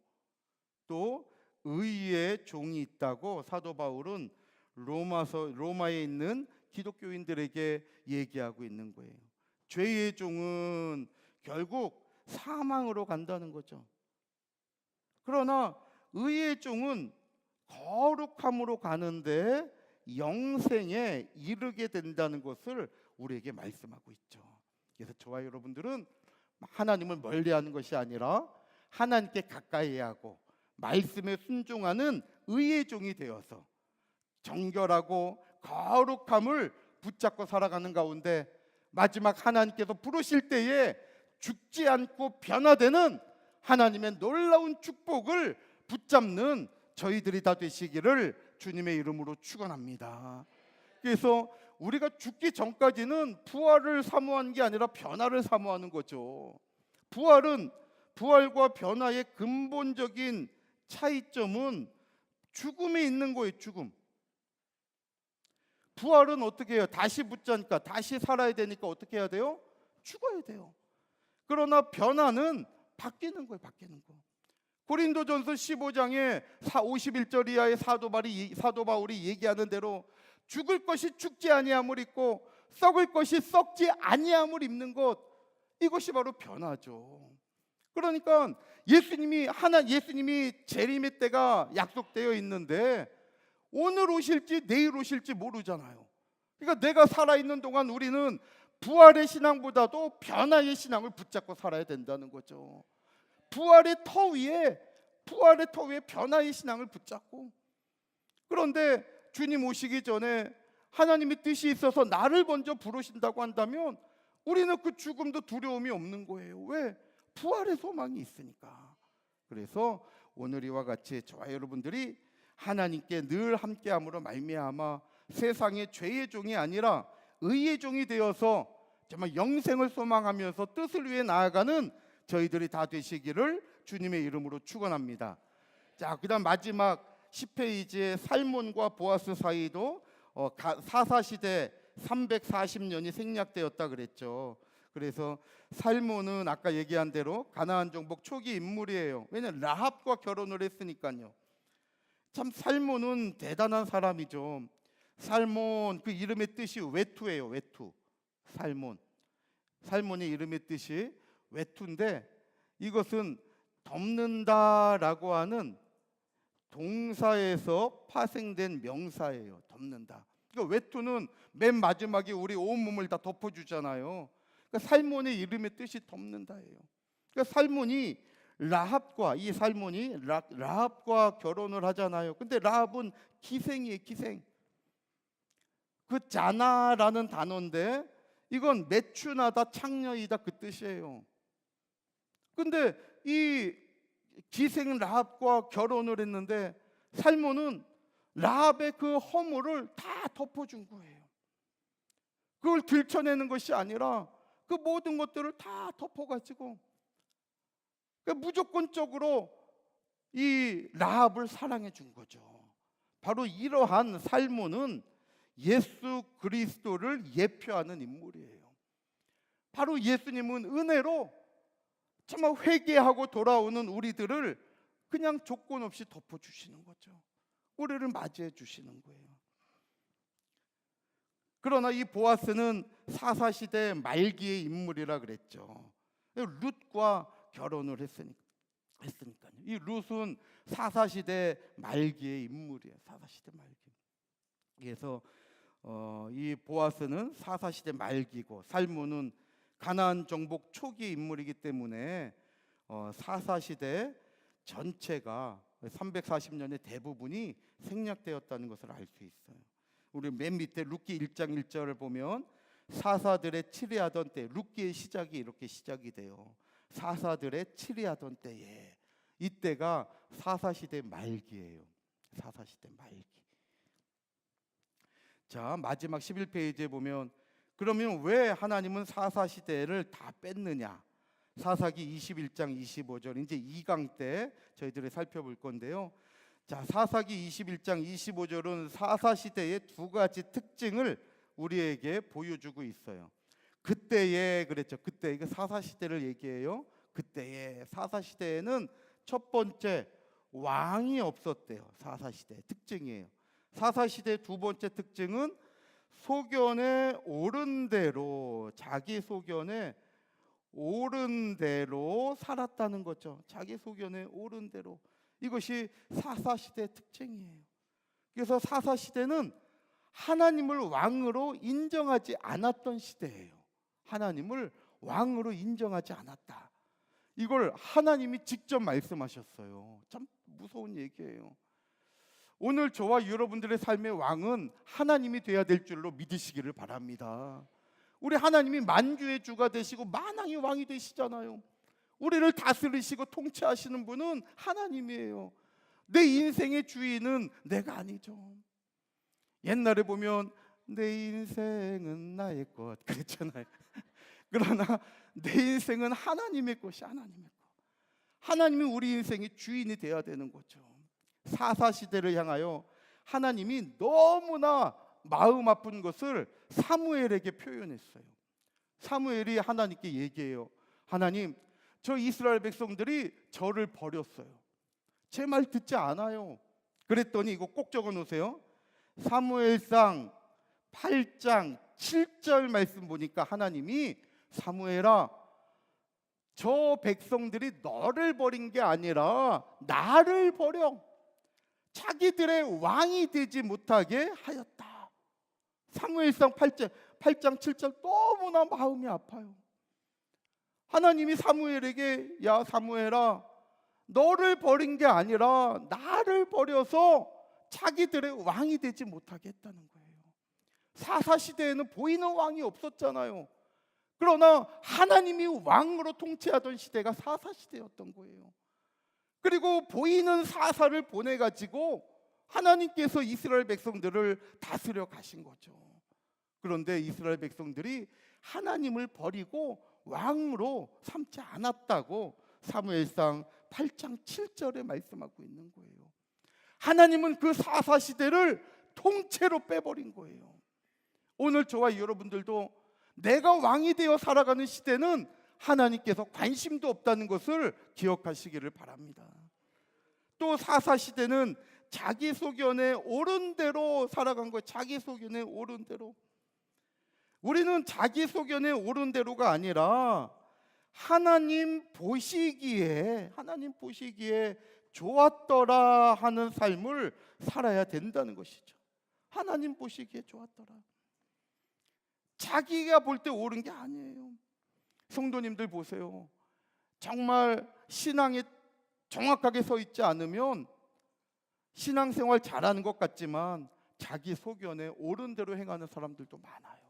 또 의의 종이 있다고 사도 바울은 로마에 있는 기독교인들에게 얘기하고 있는 거예요. 죄의 종은 결국 사망으로 간다는 거죠. 그러나 의의 종은 거룩함으로 가는데 영생에 이르게 된다는 것을 우리에게 말씀하고 있죠. 그래서 저와 여러분들은 하나님을 멀리하는 것이 아니라 하나님께 가까이 하고 말씀에 순종하는 의의 종이 되어서 정결하고 거룩함을 붙잡고 살아가는 가운데 마지막 하나님께서 부르실 때에 죽지 않고 변화되는 하나님의 놀라운 축복을 붙잡는 저희들이 다 되시기를 주님의 이름으로 축원합니다. 그래서 우리가 죽기 전까지는 부활을 사모하는 게 아니라 변화를 사모하는 거죠. 부활은, 부활과 변화의 근본적인 차이점은 죽음에 있는 거예요. 죽음. 부활은 어떻게 해요? 다시 붙자니까, 다시 살아야 되니까 어떻게 해야 돼요? 죽어야 돼요. 그러나 변화는 바뀌는 거예요. 바뀌는 거. 고린도전서 15장에 51절 이하의 사도 바울이 얘기하는 대로 죽을 것이 죽지 아니함을 입고 썩을 것이 썩지 아니함을 입는 것, 이것이 바로 변화죠. 그러니까 예수님이 재림의 때가 약속되어 있는데 오늘 오실지 내일 오실지 모르잖아요. 그러니까 내가 살아있는 동안 우리는 부활의 신앙보다도 변화의 신앙을 붙잡고 살아야 된다는 거죠. 부활의 터 위에 변화의 신앙을 붙잡고. 그런데 주님 오시기 전에 하나님의 뜻이 있어서 나를 먼저 부르신다고 한다면 우리는 그 죽음도 두려움이 없는 거예요. 왜? 부활의 소망이 있으니까. 그래서 오늘 이와 같이 저와 여러분들이 하나님께 늘 함께함으로 말미암아 세상의 죄의 종이 아니라 의의 종이 되어서 정말 영생을 소망하면서 뜻을 위해 나아가는 저희들이 다 되시기를 주님의 이름으로 축원합니다. 자, 그다음 마지막 10페이지에 살몬과 보아스 사이도 사사시대 340년이 생략되었다 그랬죠. 그래서 살몬은 아까 얘기한 대로 가나안 정복 초기 인물이에요. 왜냐하면 라합과 결혼을 했으니까요. 참 살몬은 대단한 사람이죠. 살몬, 그 이름의 뜻이 외투예요. 외투. 살몬의 이름의 뜻이 외투인데 이것은 덮는다라고 하는 동사에서 파생된 명사예요. 덮는다. 그러니까 외투는 맨 마지막에 우리 온몸을 다 덮어주잖아요. 그러니까 살몬의 이름의 뜻이 덮는다예요. 그러니까 살몬이 라합과 결혼을 하잖아요. 근데 라합은 기생이에요. 기생. 그 자나라는 단어인데 이건 매춘하다, 창녀이다 그 뜻이에요. 근데 이 기생 라합과 결혼을 했는데 살몬은 라합의 그 허물을 다 덮어준 거예요. 그걸 들춰내는 것이 아니라 그 모든 것들을 다 덮어가지고 그러니까 무조건적으로 이 라합을 사랑해 준 거죠. 바로 이러한 살몬은 예수 그리스도를 예표하는 인물이에요. 바로 예수님은 은혜로 정말 회개하고 돌아오는 우리들을 그냥 조건 없이 덮어주시는 거죠. 우리를 맞이해 주시는 거예요. 그러나 이 보아스는 사사시대 말기의 인물이라 그랬죠. 룻과 결혼을 했으니까요. 이 룻은 사사시대 말기의 인물이에요. 사사시대 말기. 그래서 이 보아스는 사사시대 말기고 살몬은 가나안 정복 초기 인물이기 때문에 사사시대 전체가 340년의 대부분이 생략되었다는 것을 알 수 있어요. 우리 맨 밑에 룻기 1장 1절을 보면 사사들의 치리하던 때, 룻기의 시작이 이렇게 시작이 돼요. 사사들의 치리하던 때에, 이때가 사사시대 말기예요. 사사시대 말기. 자, 마지막 11페이지에 보면 그러면 왜 하나님은 사사시대를 다 뺐느냐? 사사기 21장 25절, 이제 2강 때 저희들이 살펴볼 건데요. 자, 사사기 21장 25절은 사사시대의 두 가지 특징을 우리에게 보여주고 있어요. 그때에 그랬죠. 그때, 이거 사사시대를 얘기해요. 그때에 사사시대에는 첫 번째 왕이 없었대요. 사사시대의 특징이에요. 사사시대의 두 번째 특징은 소견에 오른 대로, 자기 소견에 오른 대로 살았다는 거죠. 자기 소견에 오른 대로. 이것이 사사시대의 특징이에요. 그래서 사사시대는 하나님을 왕으로 인정하지 않았던 시대예요. 하나님을 왕으로 인정하지 않았다. 이걸 하나님이 직접 말씀하셨어요. 참 무서운 얘기예요. 오늘 저와 여러분들의 삶의 왕은 하나님이 돼야 될 줄로 믿으시기를 바랍니다. 우리 하나님이 만주의 주가 되시고 만왕의 왕이 되시잖아요. 우리를 다스리시고 통치하시는 분은 하나님이에요. 내 인생의 주인은 내가 아니죠. 옛날에 보면 내 인생은 나의 것 그랬잖아요. 그러나 내 인생은 하나님의 것이 하나님의 것. 하나님이 우리 인생의 주인이 되어야 되는 거죠. 사사시대를 향하여 하나님이 너무나 마음 아픈 것을 사무엘에게 표현했어요. 사무엘이 하나님께 얘기해요. 하나님, 저 이스라엘 백성들이 저를 버렸어요. 제 말 듣지 않아요. 그랬더니 이거 꼭 적어 놓으세요. 사무엘상 8장 7절 말씀 보니까 하나님이 사무엘아, 저 백성들이 너를 버린 게 아니라 나를 버려 자기들의 왕이 되지 못하게 하였다. 사무엘상 8장 7절 너무나 마음이 아파요. 하나님이 사무엘에게 야 사무엘아, 너를 버린 게 아니라 나를 버려서 자기들의 왕이 되지 못하게 했다는 거예요. 사사시대에는 보이는 왕이 없었잖아요. 그러나 하나님이 왕으로 통치하던 시대가 사사시대였던 거예요. 그리고 보이는 사사를 보내가지고 하나님께서 이스라엘 백성들을 다스려 가신 거죠. 그런데 이스라엘 백성들이 하나님을 버리고 왕으로 삼지 않았다고 사무엘상 8장 7절에 말씀하고 있는 거예요. 하나님은 그 사사시대를 통째로 빼버린 거예요. 오늘 저와 여러분들도 내가 왕이 되어 살아가는 시대는 하나님께서 관심도 없다는 것을 기억하시기를 바랍니다. 또 사사시대는 자기 소견에 옳은 대로 살아간 거예요. 자기 소견에 옳은 대로. 우리는 자기 소견에 옳은 대로가 아니라 하나님 보시기에 좋았더라 하는 삶을 살아야 된다는 것이죠. 하나님 보시기에 좋았더라. 자기가 볼 때 옳은 게 아니에요. 성도님들 보세요. 정말 신앙에 정확하게 서 있지 않으면 신앙생활 잘하는 것 같지만 자기 소견에 옳은 대로 행하는 사람들도 많아요.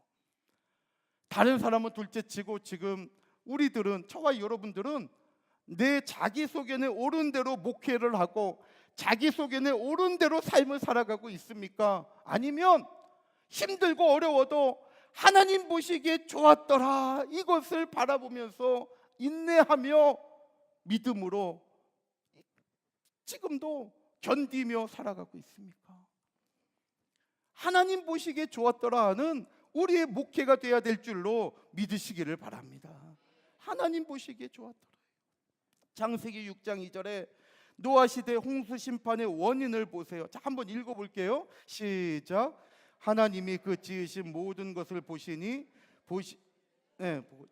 다른 사람은 둘째치고 지금 우리들은, 저와 여러분들은 내 자기 소견에 옳은 대로 목회를 하고 자기 소견에 옳은 대로 삶을 살아가고 있습니까? 아니면 힘들고 어려워도 하나님 보시기에 좋았더라 이것을 바라보면서 인내하며 믿음으로 지금도 견디며 살아가고 있습니까? 하나님 보시기에 좋았더라 하는 우리의 목회가 되어야 될 줄로 믿으시기를 바랍니다. 하나님 보시기에 좋았더라. 창세기 6장 2절에 노아 시대 홍수 심판의 원인을 보세요. 자, 한번 읽어볼게요. 시작. 하나님이 그 지으신 모든 것을 보시니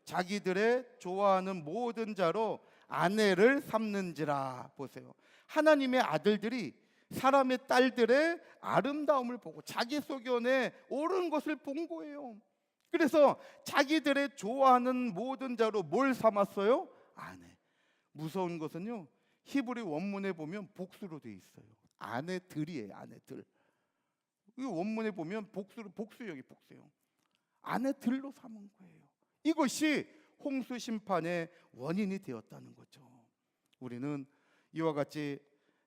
자기들의 좋아하는 모든 자로 아내를 삼는지라. 보세요. 하나님의 아들들이 사람의 딸들의 아름다움을 보고 자기 소견에 옳은 것을 본 거예요. 그래서 자기들의 좋아하는 모든 자로 뭘 삼았어요? 아내. 무서운 것은요, 히브리 원문에 보면 복수로 돼 있어요. 아내들이에요. 아내들. 이 원문에 보면 복수형이 복수형. 아내들로 삼은 거예요. 이것이 홍수 심판의 원인이 되었다는 거죠. 우리는 이와 같이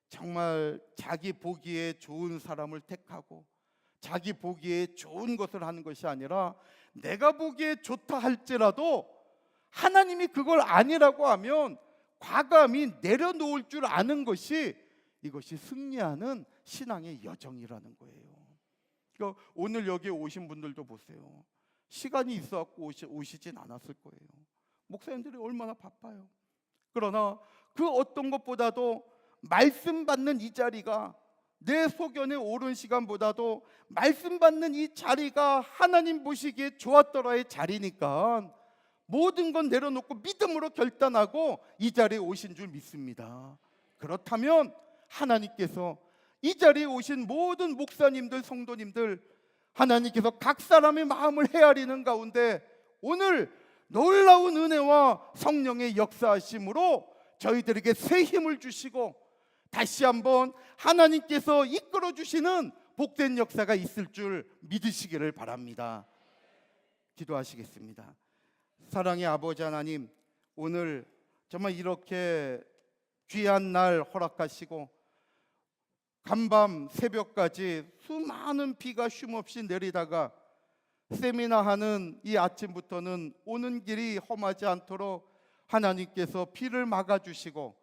정말 자기 보기에 좋은 사람을 택하고 자기 보기에 좋은 것을 하는 것이 아니라 내가 보기에 좋다 할지라도 하나님이 그걸 아니라고 하면 과감히 내려놓을 줄 아는 것이, 이것이 승리하는 신앙의 여정이라는 거예요. 그러니까 오늘 여기에 오신 분들도 보세요. 시간이 있어갖고 오시진 않았을 거예요. 목사님들이 얼마나 바빠요. 그러나 그 어떤 것보다도 말씀 받는 이 자리가, 내 소견에 옳은 시간보다도 말씀 받는 이 자리가 하나님 보시기에 좋았더라의 자리니까 모든 건 내려놓고 믿음으로 결단하고 이 자리에 오신 줄 믿습니다. 그렇다면 하나님께서 이 자리에 오신 모든 목사님들, 성도님들, 하나님께서 각 사람의 마음을 헤아리는 가운데 오늘 놀라운 은혜와 성령의 역사하심으로 저희들에게 새 힘을 주시고 다시 한번 하나님께서 이끌어 주시는 복된 역사가 있을 줄 믿으시기를 바랍니다. 기도하시겠습니다. 사랑의 아버지 하나님, 오늘 정말 이렇게 귀한 날 허락하시고 간밤 새벽까지 수많은 비가 쉼없이 내리다가 세미나하는 이 아침부터는 오는 길이 험하지 않도록 하나님께서 비를 막아주시고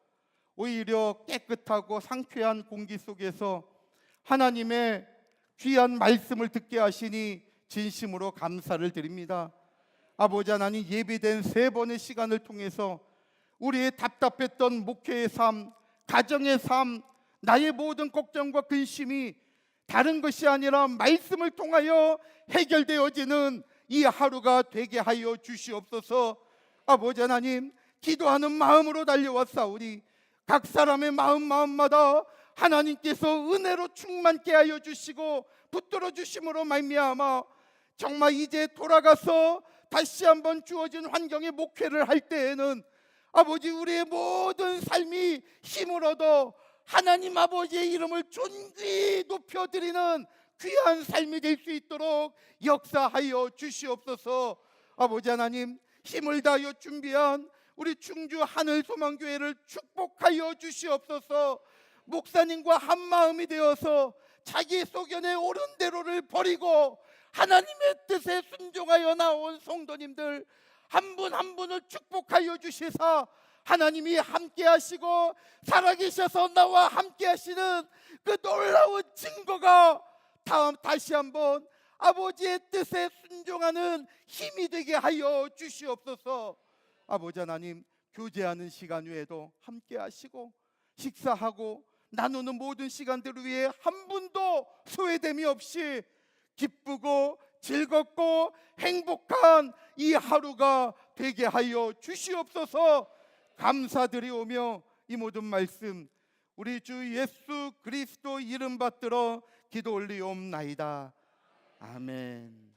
오히려 깨끗하고 상쾌한 공기 속에서 하나님의 귀한 말씀을 듣게 하시니 진심으로 감사를 드립니다. 아버지 하나님, 예비된 3번의 시간을 통해서 우리의 답답했던 목회의 삶, 가정의 삶, 나의 모든 걱정과 근심이 다른 것이 아니라 말씀을 통하여 해결되어지는 이 하루가 되게 하여 주시옵소서. 아버지 하나님, 기도하는 마음으로 달려왔사오니 각 사람의 마음마다 하나님께서 은혜로 충만케 하여 주시고 붙들어 주심으로 말미암아 정말 이제 돌아가서 다시 한번 주어진 환경에 목회를 할 때에는 아버지, 우리의 모든 삶이 힘을 얻어 하나님 아버지의 이름을 존귀히 높여드리는 귀한 삶이 될 수 있도록 역사하여 주시옵소서. 아버지 하나님, 힘을 다하여 준비한 우리 충주 하늘소망교회를 축복하여 주시옵소서. 목사님과 한마음이 되어서 자기 소견에 옳은 대로를 버리고 하나님의 뜻에 순종하여 나온 성도님들 한 분 한 분을 축복하여 주시사 하나님이 함께 하시고 살아계셔서 나와 함께 하시는 그 놀라운 증거가 다시 한번 아버지의 뜻에 순종하는 힘이 되게 하여 주시옵소서. 아버지 하나님, 교제하는 시간 외에도 함께 하시고 식사하고 나누는 모든 시간들을 위해 한 분도 소외됨이 없이 기쁘고 즐겁고 행복한 이 하루가 되게 하여 주시옵소서. 감사드리오며 이 모든 말씀 우리 주 예수 그리스도 이름 받들어 기도 올리옵나이다. 아멘.